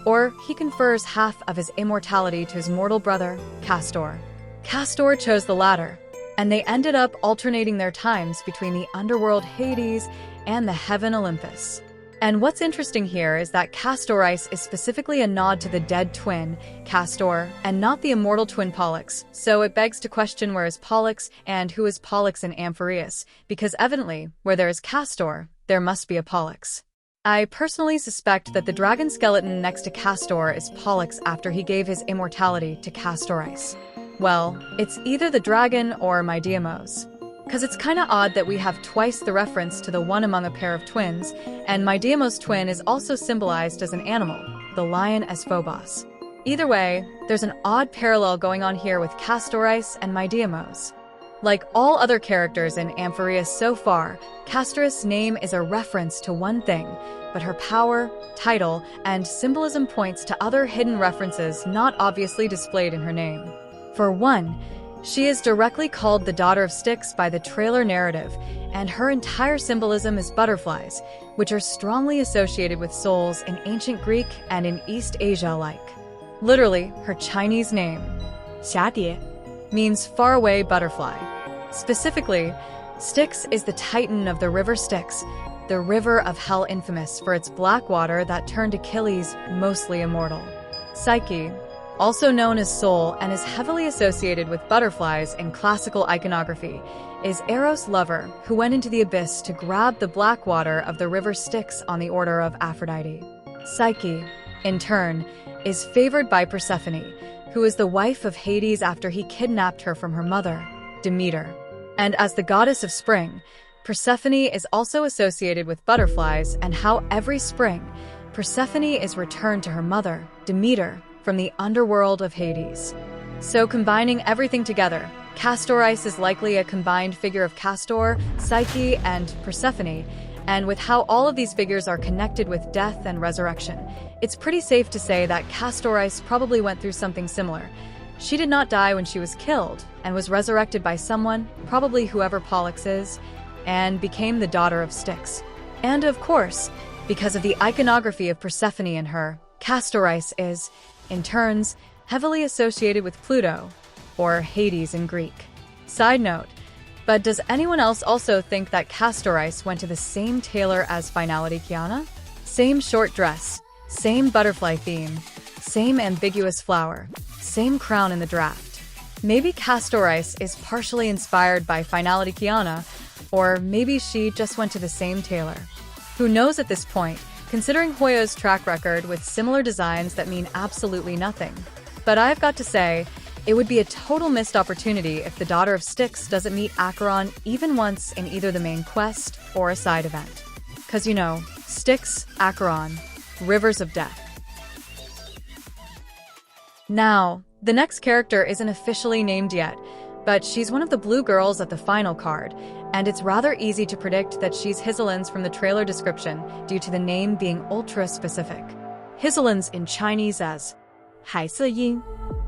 or he confers half of his immortality to his mortal brother, Castor. Castor chose the latter, and they ended up alternating their times between the underworld Hades and the heaven Olympus. And what's interesting here is that Castorice is specifically a nod to the dead twin, Castor, and not the immortal twin Pollux, so it begs to question where is Pollux and who is Pollux in Amphoreus, because evidently, where there is Castor, there must be a Pollux. I personally suspect that the dragon skeleton next to Castor is Pollux after he gave his immortality to Castorice. Well, it's either the dragon or Mydeimos. Because it's kinda odd that we have twice the reference to the one among a pair of twins, and Mydeimos' twin is also symbolized as an animal, the lion as Phobos. Either way, there's an odd parallel going on here with Castorice and Mydeimos. Like all other characters in Amphoreus so far, Castorice's name is a reference to one thing, but her power, title, and symbolism points to other hidden references not obviously displayed in her name. For one, she is directly called the Daughter of Styx by the trailer narrative, and her entire symbolism is butterflies, which are strongly associated with souls in ancient Greek and in East Asia alike. Literally, her Chinese name, 蛱蝶, means faraway butterfly. Specifically, Styx is the titan of the river Styx, the river of hell infamous for its black water that turned Achilles mostly immortal. Psyche, also known as Soul and is heavily associated with butterflies in classical iconography, is Eros' lover who went into the abyss to grab the black water of the river Styx on the order of Aphrodite. Psyche, in turn, is favored by Persephone, who is the wife of Hades after he kidnapped her from her mother, Demeter. And as the goddess of spring, Persephone is also associated with butterflies and how every spring, Persephone is returned to her mother, Demeter, from the underworld of Hades. So combining everything together, Castorice is likely a combined figure of Castor, Psyche, and Persephone, and with how all of these figures are connected with death and resurrection, it's pretty safe to say that Castorice probably went through something similar. She did not die when she was killed, and was resurrected by someone, probably whoever Pollux is, and became the Daughter of Styx. And of course, because of the iconography of Persephone in her, Castorice is, in turns, heavily associated with Pluto, or Hades in Greek. Side note, but does anyone else also think that Castorice went to the same tailor as Finality Kiana? Same short dress, same butterfly theme, same ambiguous flower, same crown in the draft. Maybe Castorice is partially inspired by Finality Kiana, or maybe she just went to the same tailor. Who knows at this point, considering Hoyo's track record with similar designs that mean absolutely nothing. But I've got to say, it would be a total missed opportunity if the Daughter of Styx doesn't meet Acheron even once in either the main quest or a side event. 'Cause you know, Styx, Acheron, rivers of death. Now, the next character isn't officially named yet, but she's one of the blue girls at the final card, and it's rather easy to predict that she's Hysilens from the trailer description due to the name being ultra-specific. Hysilens in Chinese as Hysilens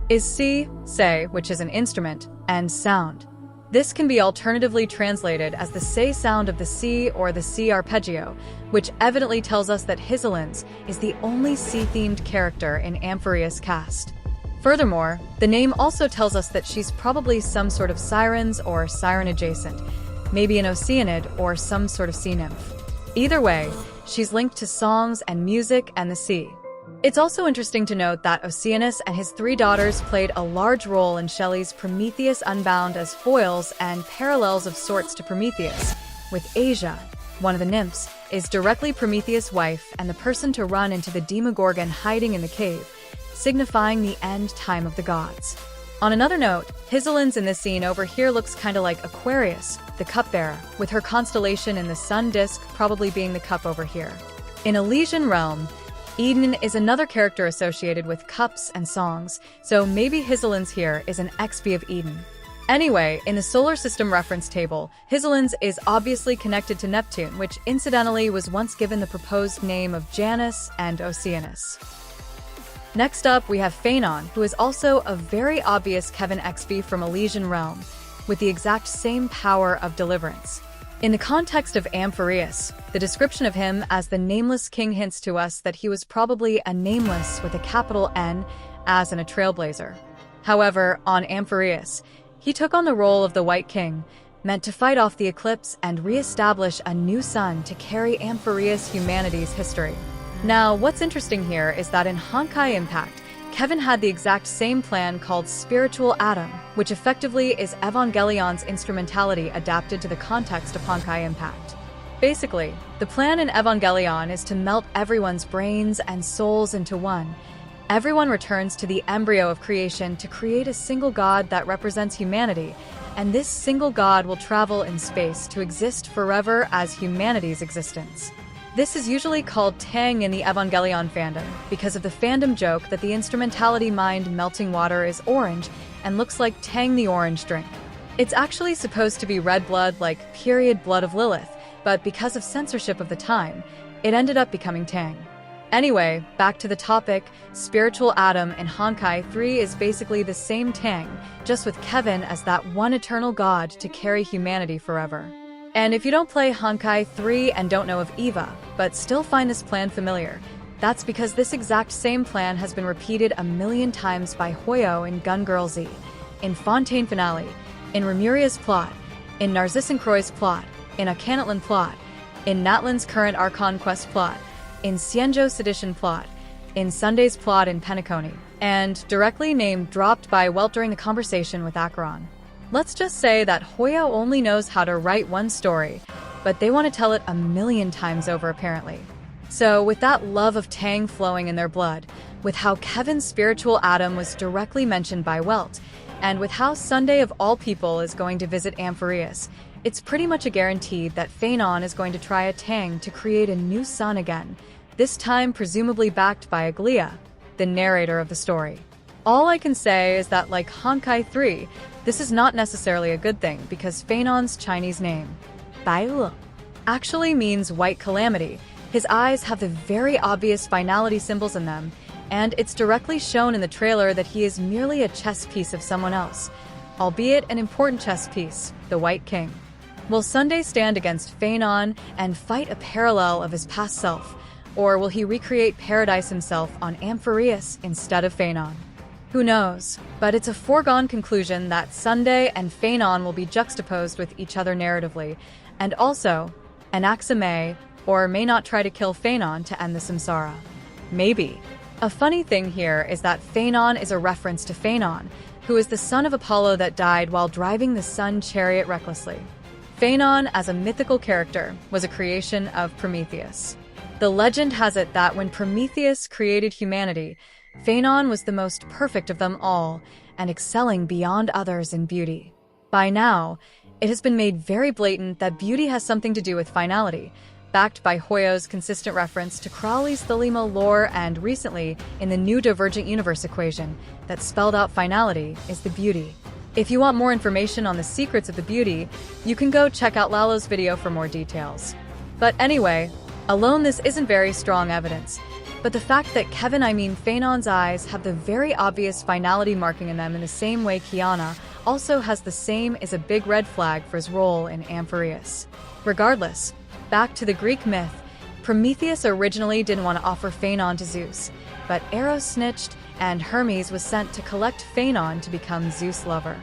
is si, say, which is an instrument, and sound. This can be alternatively translated as the say sound of the sea or the sea arpeggio, which evidently tells us that Hysilens is the only sea-themed character in Amphoreus cast. Furthermore, the name also tells us that she's probably some sort of sirens or siren adjacent, maybe an Oceanid or some sort of sea nymph. Either way, she's linked to songs and music and the sea. It's also interesting to note that Oceanus and his 3 daughters played a large role in Shelley's Prometheus Unbound as foils and parallels of sorts to Prometheus, with Agia, one of the nymphs, is directly Prometheus' wife and the person to run into the Demogorgon hiding in the cave, signifying the end time of the gods. On another note, Hysilens in this scene over here looks kinda like Aquarius, the cupbearer, with her constellation in the sun disk probably being the cup over here. In Elysian Realm, Eden is another character associated with cups and songs, so maybe Hysilens here is an XP of Eden. Anyway, in the solar system reference table, Hysilens is obviously connected to Neptune, which incidentally was once given the proposed name of Janus and Oceanus. Next up, we have Phainon, who is also a very obvious Kevin XP from Elysian Realm, with the exact same power of deliverance. In the context of Amphoreus, the description of him as the Nameless King hints to us that he was probably a nameless with a capital N, as in a trailblazer. However, on Amphoreus, he took on the role of the White King, meant to fight off the eclipse and re-establish a new sun to carry Amphoreus humanity's history. Now, what's interesting here is that in Honkai Impact, Kevin had the exact same plan called Spiritual Atom, which effectively is Evangelion's instrumentality adapted to the context of Honkai Impact. Basically, the plan in Evangelion is to melt everyone's brains and souls into one. Everyone returns to the embryo of creation to create a single god that represents humanity, and this single god will travel in space to exist forever as humanity's existence. This is usually called Tang in the Evangelion fandom, because of the fandom joke that the instrumentality mind melting water is orange and looks like Tang the orange drink. It's actually supposed to be red blood like period blood of Lilith, but because of censorship of the time, it ended up becoming Tang. Anyway, back to the topic, Spiritual Atom in Honkai 3 is basically the same Tang, just with Kevin as that one eternal god to carry humanity forever. And if you don't play Honkai 3 and don't know of Eva, but still find this plan familiar, that's because this exact same plan has been repeated a million times by Hoyo in Gun Girl Z, in Fontaine Finale, in Remuria's plot, in Narcissan Croix's plot, in Akanatlan plot, in Natlan's current Archon Quest plot, in Xianzhou Sedition plot, in Sunday's plot in Penacony, and directly name dropped by Welt during the conversation with Acheron. Let's just say that Hoyo only knows how to write one story, but they want to tell it a million times over apparently. So with that love of Tang flowing in their blood, with how Kevin's spiritual atom was directly mentioned by Welt, and with how Sunday of all people is going to visit Amphoreus, it's pretty much a guarantee that Phainon is going to try a Tang to create a new sun again, this time presumably backed by Aglaea, the narrator of the story. All I can say is that like Honkai 3, this is not necessarily a good thing because Phainon's Chinese name, Bailu, actually means white calamity. His eyes have the very obvious finality symbols in them, and it's directly shown in the trailer that he is merely a chess piece of someone else, albeit an important chess piece, the White King. Will Sunday stand against Phainon and fight a parallel of his past self, or will he recreate Paradise himself on Amphoreus instead of Phainon? Who knows, but it's a foregone conclusion that Sunday and Phainon will be juxtaposed with each other narratively, and also, Anaxa may or may not try to kill Phainon to end the samsara. Maybe. A funny thing here is that Phainon is a reference to Phainon, who is the son of Apollo that died while driving the sun chariot recklessly. Phainon, as a mythical character, was a creation of Prometheus. The legend has it that when Prometheus created humanity, Phainon was the most perfect of them all, and excelling beyond others in beauty. By now, it has been made very blatant that beauty has something to do with finality, backed by Hoyo's consistent reference to Crowley's Thelema lore and recently, in the new Divergent Universe equation that spelled out finality is the beauty. If you want more information on the secrets of the beauty, you can go check out Lalo's video for more details. But anyway, alone this isn't very strong evidence. But the fact that Phainon's eyes have the very obvious finality marking in them in the same way Kiana also has the same is a big red flag for his role in Amphoreus. Regardless, back to the Greek myth, Prometheus originally didn't want to offer Phainon to Zeus, but Eros snitched and Hermes was sent to collect Phainon to become Zeus' lover.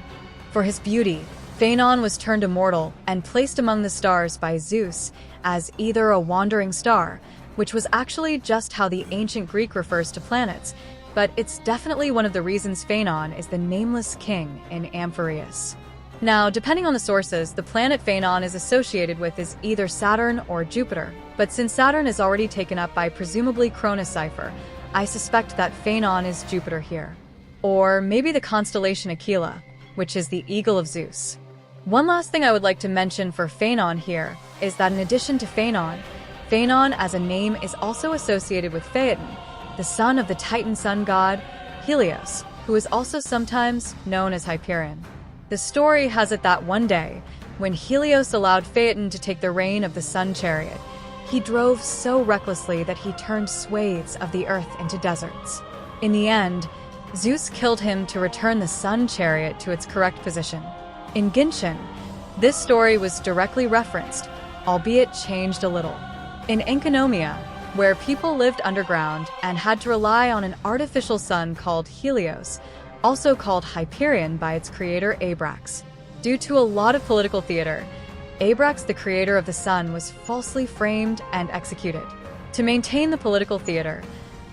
For his beauty, Phainon was turned immortal and placed among the stars by Zeus as either a wandering star, which was actually just how the ancient Greek refers to planets, but it's definitely one of the reasons Phainon is the nameless king in Amphoreus. Now, depending on the sources, the planet Phainon is associated with is either Saturn or Jupiter, but since Saturn is already taken up by presumably Cipher, I suspect that Phainon is Jupiter here. Or maybe the constellation Aglaea, which is the eagle of Zeus. One last thing I would like to mention for Phainon here is that in addition to Phainon as a name is also associated with Phaeton, the son of the Titan sun god, Helios, who is also sometimes known as Hyperion. The story has it that one day, when Helios allowed Phaeton to take the reign of the sun chariot, he drove so recklessly that he turned swathes of the earth into deserts. In the end, Zeus killed him to return the sun chariot to its correct position. In Genshin, this story was directly referenced, albeit changed a little. In Enkanomia, where people lived underground and had to rely on an artificial sun called Helios, also called Hyperion by its creator Abrax. Due to a lot of political theater, Abrax, the creator of the sun, was falsely framed and executed. To maintain the political theater,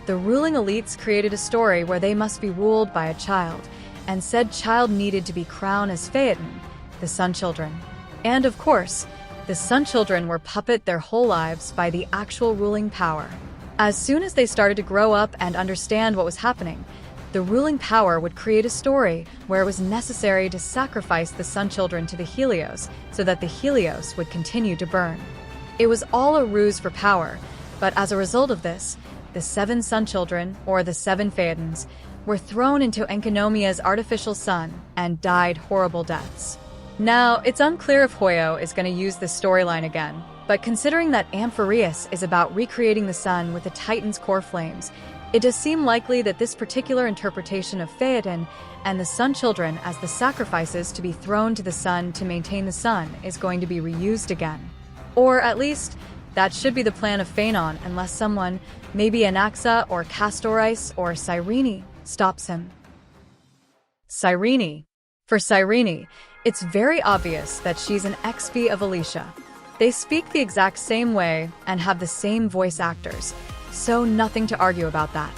the ruling elites created a story where they must be ruled by a child, and said child needed to be crowned as Phaeton, the Sun Children. And of course, the Sun Children were puppet their whole lives by the actual ruling power. As soon as they started to grow up and understand what was happening, the ruling power would create a story where it was necessary to sacrifice the Sun Children to the Helios so that the Helios would continue to burn. It was all a ruse for power, but as a result of this, the 7 Sun Children, or the 7 Phaetons, were thrown into Enkanomia's artificial sun and died horrible deaths. Now, it's unclear if Hoyo is going to use this storyline again, but considering that Amphoreus is about recreating the sun with the Titan's core flames, it does seem likely that this particular interpretation of Phaeton and the Sun Children as the sacrifices to be thrown to the sun to maintain the sun is going to be reused again. Or at least, that should be the plan of Phainon unless someone, maybe Anaxa or Castorice or Cyrene, stops him. Cyrene. For Cyrene, it's very obvious that she's an XP of Alicia. They speak the exact same way and have the same voice actors, so nothing to argue about that.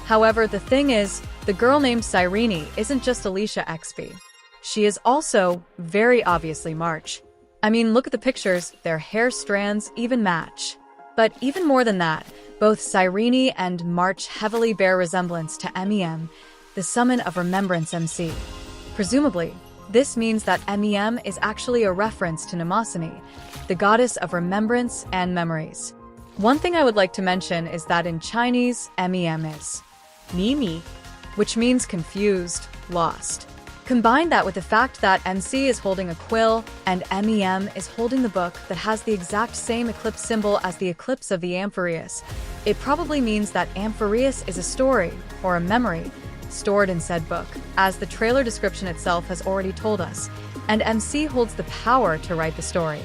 However, the thing is, the girl named Cyrene isn't just Alicia XP. She is also very obviously March. I mean, look at the pictures, their hair strands even match. But even more than that, both Cyrene and March heavily bear resemblance to Mem, the summon of Remembrance MC. Presumably, this means that Mem is actually a reference to Mnemosyne, the goddess of remembrance and memories. One thing I would like to mention is that in Chinese, Mem is Mimi, which means confused, lost. Combine that with the fact that MC is holding a quill and Mem is holding the book that has the exact same eclipse symbol as the eclipse of the Amphoreus. It probably means that Amphoreus is a story, or a memory, stored in said book, as the trailer description itself has already told us, and MC holds the power to write the story.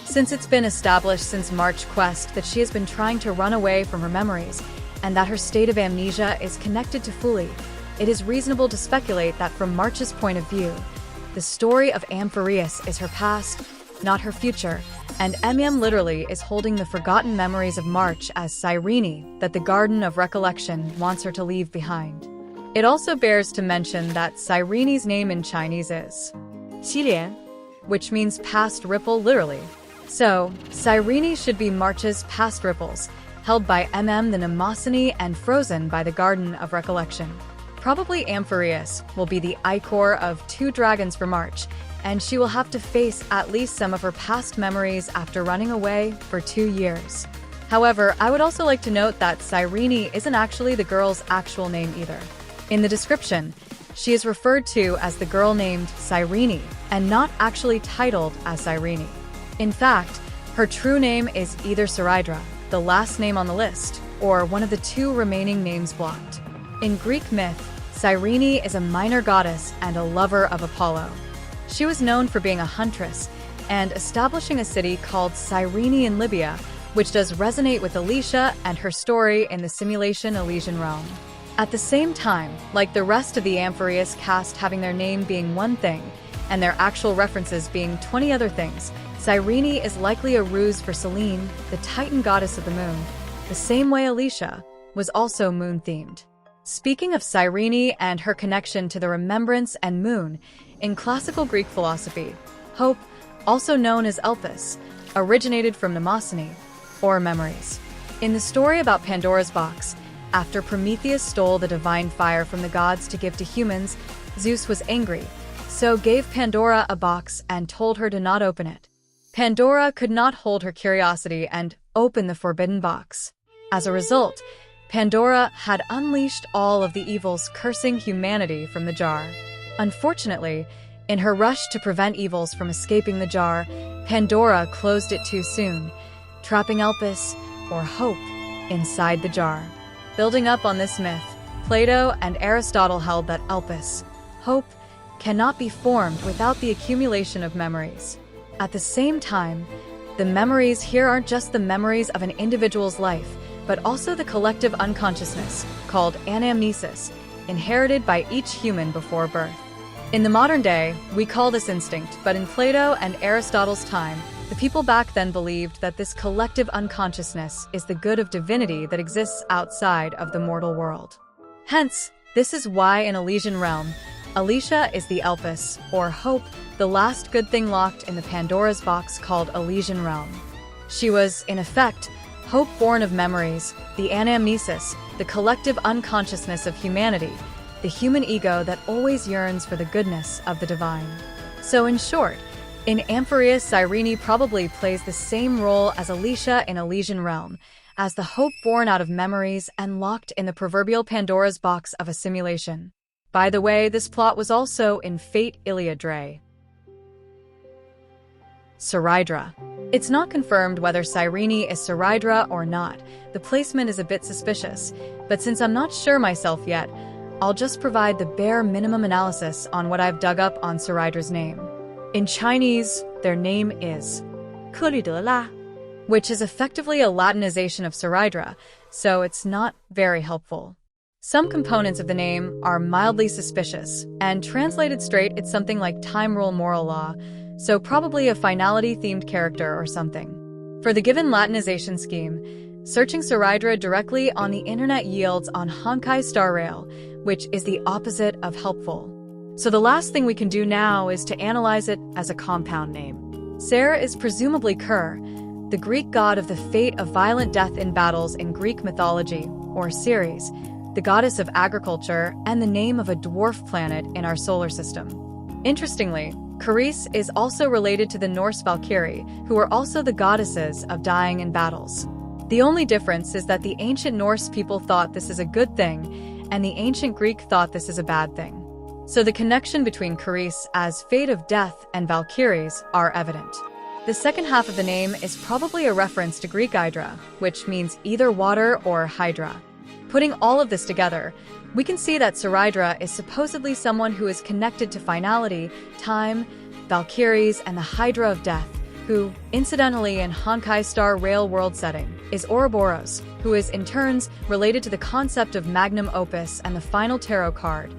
Since it's been established since March Quest that she has been trying to run away from her memories, and that her state of amnesia is connected to Fuli, it is reasonable to speculate that from March's point of view, the story of Amphoreus is her past, not her future, and Mem literally is holding the forgotten memories of March as Cyrene that the Garden of Recollection wants her to leave behind. It also bears to mention that Cyrene's name in Chinese is Sirene, which means past ripple literally. So, Cyrene should be March's past ripples, held by the Mnemosyne and frozen by the Garden of Recollection. Probably Amphoreus will be the ichor of 2 dragons for March, and she will have to face at least some of her past memories after running away for 2 years. However, I would also like to note that Cyrene isn't actually the girl's actual name either. In the description, She is referred to as the girl named Cyrene, and not actually titled as Cyrene. In fact, her true name is either Cerydra, the last name on the list, or one of the two remaining names blocked. In Greek myth, Cyrene is a minor goddess and a lover of Apollo. She was known for being a huntress and establishing a city called Cyrene in Libya, which does resonate with Alicia and her story in the simulation Elysian realm. At the same time, like the rest of the Amphoreus cast having their name being one thing, and their actual references being 20 other things, Cyrene is likely a ruse for Selene, the Titan goddess of the moon, the same way Alicia was also moon-themed. Speaking of Cyrene and her connection to the remembrance and moon, in classical Greek philosophy, hope, also known as Elpis, originated from mnemosyne, or memories. In the story about Pandora's box, after Prometheus stole the divine fire from the gods to give to humans, Zeus was angry, so gave Pandora a box and told her to not open it. Pandora could not hold her curiosity and open the forbidden box. As a result, Pandora had unleashed all of the evils cursing humanity from the jar. Unfortunately, in her rush to prevent evils from escaping the jar, Pandora closed it too soon, trapping Elpis, or hope, inside the jar. Building up on this myth, Plato and Aristotle held that Elpis, hope, cannot be formed without the accumulation of memories. At the same time, the memories here aren't just the memories of an individual's life, but also the collective unconsciousness, called anamnesis, inherited by each human before birth. In the modern day, we call this instinct, but in Plato and Aristotle's time, the people back then believed that this collective unconsciousness is the good of divinity that exists outside of the mortal world. Hence, this is why in Elysian realm, Alicia is the Elpis, or hope, the last good thing locked in the Pandora's box called Elysian realm. She was, in effect, hope born of memories, the anamnesis, the collective unconsciousness of humanity, the human ego that always yearns for the goodness of the divine. So in short, in Amphoreus, Cyrene probably plays the same role as Alicia in Elysian realm, as the hope born out of memories and locked in the proverbial Pandora's box of a simulation. By the way, this plot was also in Fate Iliadrae. Cerydra. It's not confirmed whether Cyrene is Cerydra or not. The placement is a bit suspicious, but since I'm not sure myself yet, I'll just provide the bare minimum analysis on what I've dug up on Cerydra's name. In Chinese, their name is 克律德拉, which is effectively a Latinization of Cerydra, so it's not very helpful. Some components of the name are mildly suspicious, and translated straight, it's something like time rule moral law, so probably a finality-themed character or something. For the given Latinization scheme, searching Cerydra directly on the internet yields on Honkai Star Rail, which is the opposite of helpful. So the last thing we can do now is to analyze it as a compound name. Cer is presumably Ker, the Greek god of the fate of violent death in battles in Greek mythology, or Ceres, the goddess of agriculture and the name of a dwarf planet in our solar system. Interestingly, Castorice is also related to the Norse Valkyrie, who are also the goddesses of dying in battles. The only difference is that the ancient Norse people thought this is a good thing, and the ancient Greek thought this is a bad thing. So the connection between Castorice as fate of death and Valkyries are evident. The second half of the name is probably a reference to Greek Hydra, which means either water or Hydra. Putting all of this together, we can see that Cerydra is supposedly someone who is connected to finality, time, Valkyries, and the Hydra of death, who, incidentally in Honkai Star Rail world setting, is Ouroboros, who is in turns related to the concept of magnum opus and the final tarot card,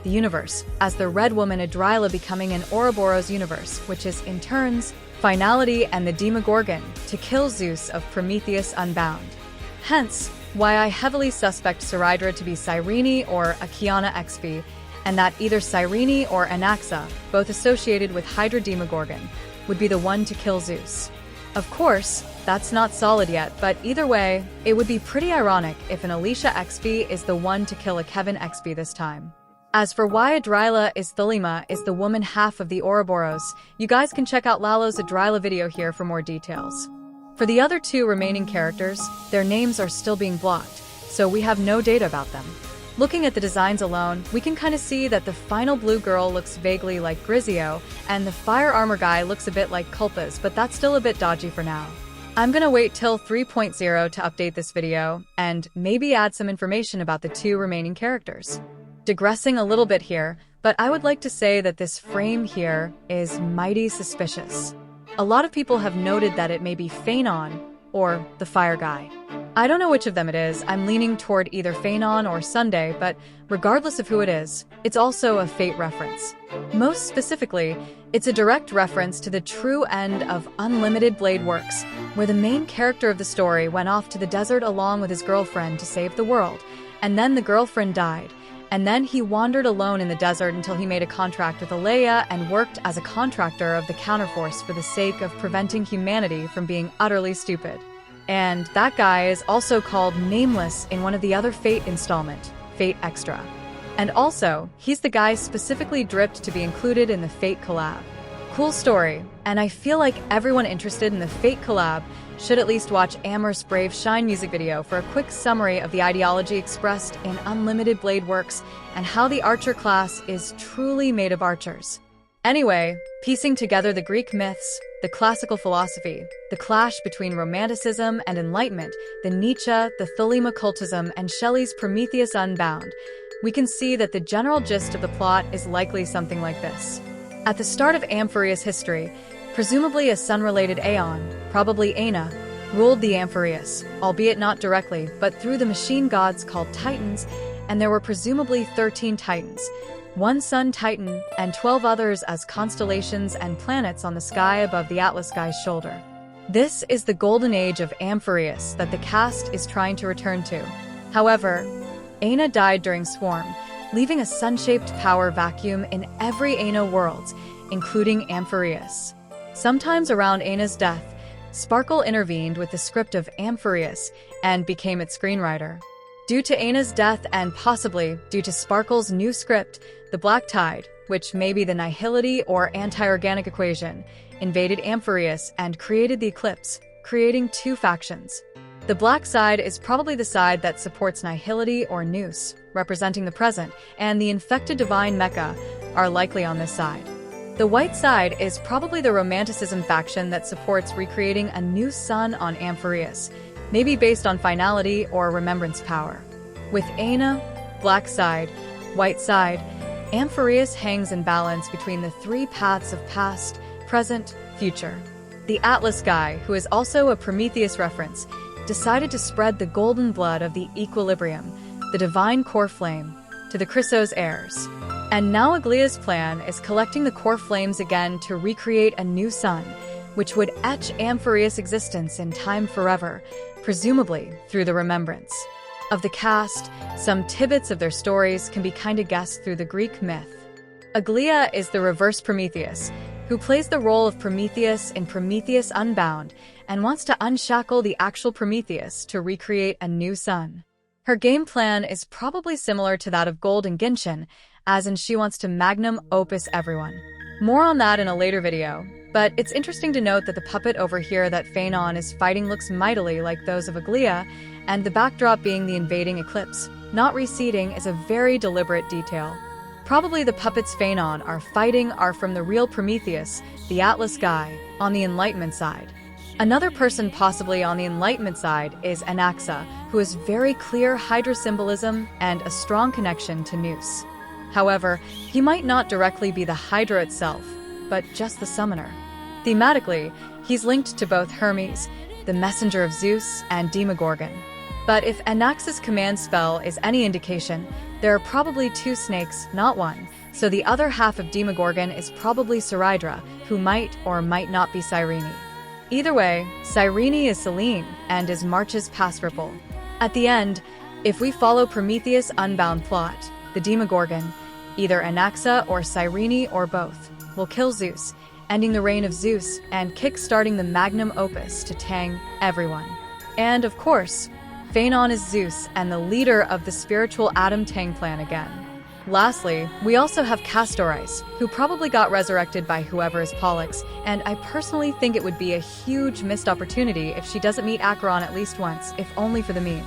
the universe, as the Red Woman Aglaea becoming an Ouroboros universe, which is in turns finality and the Demogorgon, to kill Zeus of Prometheus Unbound. Hence, why I heavily suspect Cerydra to be Cyrene or Akiana XP, and that either Cyrene or Anaxa, both associated with Hydra Demogorgon, would be the one to kill Zeus. Of course, that's not solid yet, but either way, it would be pretty ironic if an Alicia XP is the one to kill a Kevin XP this time. As for why Aglaea is Thelema is the woman half of the Ouroboros, you guys can check out Lalo's Aglaea video here for more details. For the other two remaining characters, their names are still being blocked, so we have no data about them. Looking at the designs alone, we can kind of see that the final blue girl looks vaguely like Grizio, and the fire armor guy looks a bit like Culpas, but that's still a bit dodgy for now. I'm gonna wait till 3.0 to update this video, and maybe add some information about the two remaining characters. Digressing a little bit here, but I would like to say that this frame here is mighty suspicious. A lot of people have noted that it may be Phainon, or the fire guy. I don't know which of them it is. I'm leaning toward either Phainon or Sunday, but regardless of who it is, it's also a Fate reference. Most specifically, it's a direct reference to the true end of Unlimited Blade Works, where the main character of the story went off to the desert along with his girlfriend to save the world, and then the girlfriend died, and then he wandered alone in the desert until he made a contract with Aglaea and worked as a contractor of the counterforce for the sake of preventing humanity from being utterly stupid. And that guy is also called Nameless in one of the other Fate installment, Fate Extra. And also, he's the guy specifically dripped to be included in the Fate collab. Cool story, and I feel like everyone interested in the Fate collab should at least watch Amherst's Brave Shine music video for a quick summary of the ideology expressed in Unlimited Blade Works and how the archer class is truly made of archers. Anyway, piecing together the Greek myths, the classical philosophy, the clash between Romanticism and Enlightenment, the Nietzsche, the Thelema cultism, and Shelley's Prometheus Unbound, we can see that the general gist of the plot is likely something like this. At the start of Amphoreus history, presumably a sun-related aeon, probably Aena, ruled the Amphoreus, albeit not directly, but through the machine gods called Titans, and there were presumably 13 Titans, one sun Titan, and 12 others as constellations and planets on the sky above the Atlas guy's shoulder. This is the golden age of Amphoreus that the cast is trying to return to. However, Aena died during Swarm, leaving a sun-shaped power vacuum in every Aena world, including Amphoreus. Sometimes around Aena's death, Sparkle intervened with the script of Amphoreus and became its screenwriter. Due to Aena's death and possibly due to Sparkle's new script, the Black Tide, which may be the nihility or anti-organic equation, invaded Amphoreus and created the Eclipse, creating two factions. The black side is probably the side that supports nihility or nous, representing the present, and the infected divine Mecha are likely on this side. The white side is probably the Romanticism faction that supports recreating a new sun on Amphoreus, maybe based on finality or remembrance power. With Aena, black side, white side, Amphoreus hangs in balance between the three paths of past, present, future. The Atlas guy, who is also a Prometheus reference, decided to spread the golden blood of the equilibrium, the divine core flame, to the Chrysos heirs. And now Aglaea's plan is collecting the core flames again to recreate a new sun, which would etch Amphoreus' existence in time forever, presumably through the remembrance. Of the cast, some tidbits of their stories can be kinda guessed through the Greek myth. Aglaea is the reverse Prometheus, who plays the role of Prometheus in Prometheus Unbound and wants to unshackle the actual Prometheus to recreate a new sun. Her game plan is probably similar to that of Gold and Genshin, as in she wants to magnum opus everyone. More on that in a later video, but it's interesting to note that the puppet over here that Phainon is fighting looks mightily like those of Aglaea, and the backdrop being the invading eclipse, not receding, is a very deliberate detail. Probably the puppets Phainon are fighting are from the real Prometheus, the Atlas guy, on the Enlightenment side. Another person possibly on the Enlightenment side is Anaxa, who has very clear Hydra symbolism and a strong connection to nous. However, he might not directly be the Hydra itself, but just the summoner. Thematically, he's linked to both Hermes, the messenger of Zeus, and Demogorgon. But if Anax's command spell is any indication, there are probably two snakes, not one, so the other half of Demogorgon is probably Cerydra, who might or might not be Cyrene. Either way, Sirene is Selene and is March's past ripple. At the end, if we follow Prometheus Unbound plot, the Demogorgon, either Anaxa or Cyrene or both, will kill Zeus, ending the reign of Zeus and kick-starting the magnum opus to tang everyone. And of course, Phainon is Zeus and the leader of the spiritual Atom Tang plan again. Lastly, we also have Castorice, who probably got resurrected by whoever is Pollux, and I personally think it would be a huge missed opportunity if she doesn't meet Acheron at least once, if only for the meme.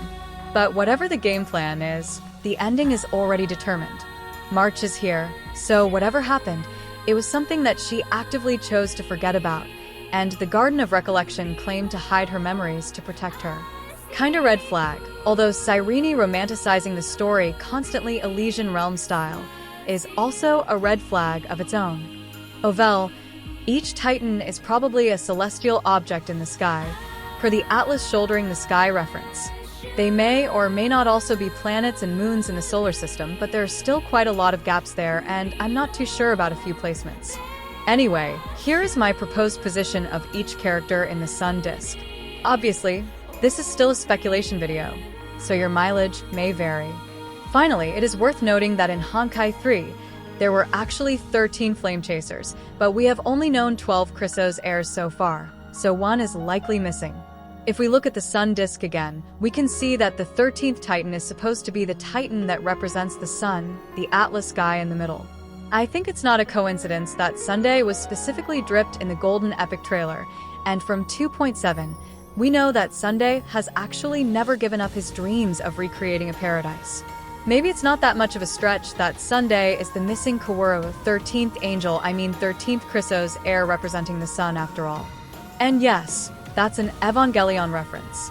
But whatever the game plan is, the ending is already determined. March is here, so whatever happened, it was something that she actively chose to forget about, and the Garden of Recollection claimed to hide her memories to protect her. Kinda red flag, although Cyrene romanticizing the story constantly Elysian Realm style is also a red flag of its own. Ovel, each Titan is probably a celestial object in the sky, per the Atlas shouldering the sky reference. They may or may not also be planets and moons in the solar system, but there are still quite a lot of gaps there, and I'm not too sure about a few placements. Anyway, here is my proposed position of each character in the Sun disk. Obviously, this is still a speculation video, so your mileage may vary. Finally, it is worth noting that in Honkai 3, there were actually 13 Flame Chasers, but we have only known 12 Chrysos heirs so far, so one is likely missing. If we look at the Sun disk again, we can see that the 13th Titan is supposed to be the Titan that represents the Sun, the Atlas sky in the middle. I think it's not a coincidence that Sunday was specifically dripped in the Golden Epic trailer, and from 2.7, we know that Sunday has actually never given up his dreams of recreating a paradise. Maybe it's not that much of a stretch that Sunday is the missing Kawuro 13th angel, 13th Chrysos heir representing the Sun after all. And yes, that's an Evangelion reference.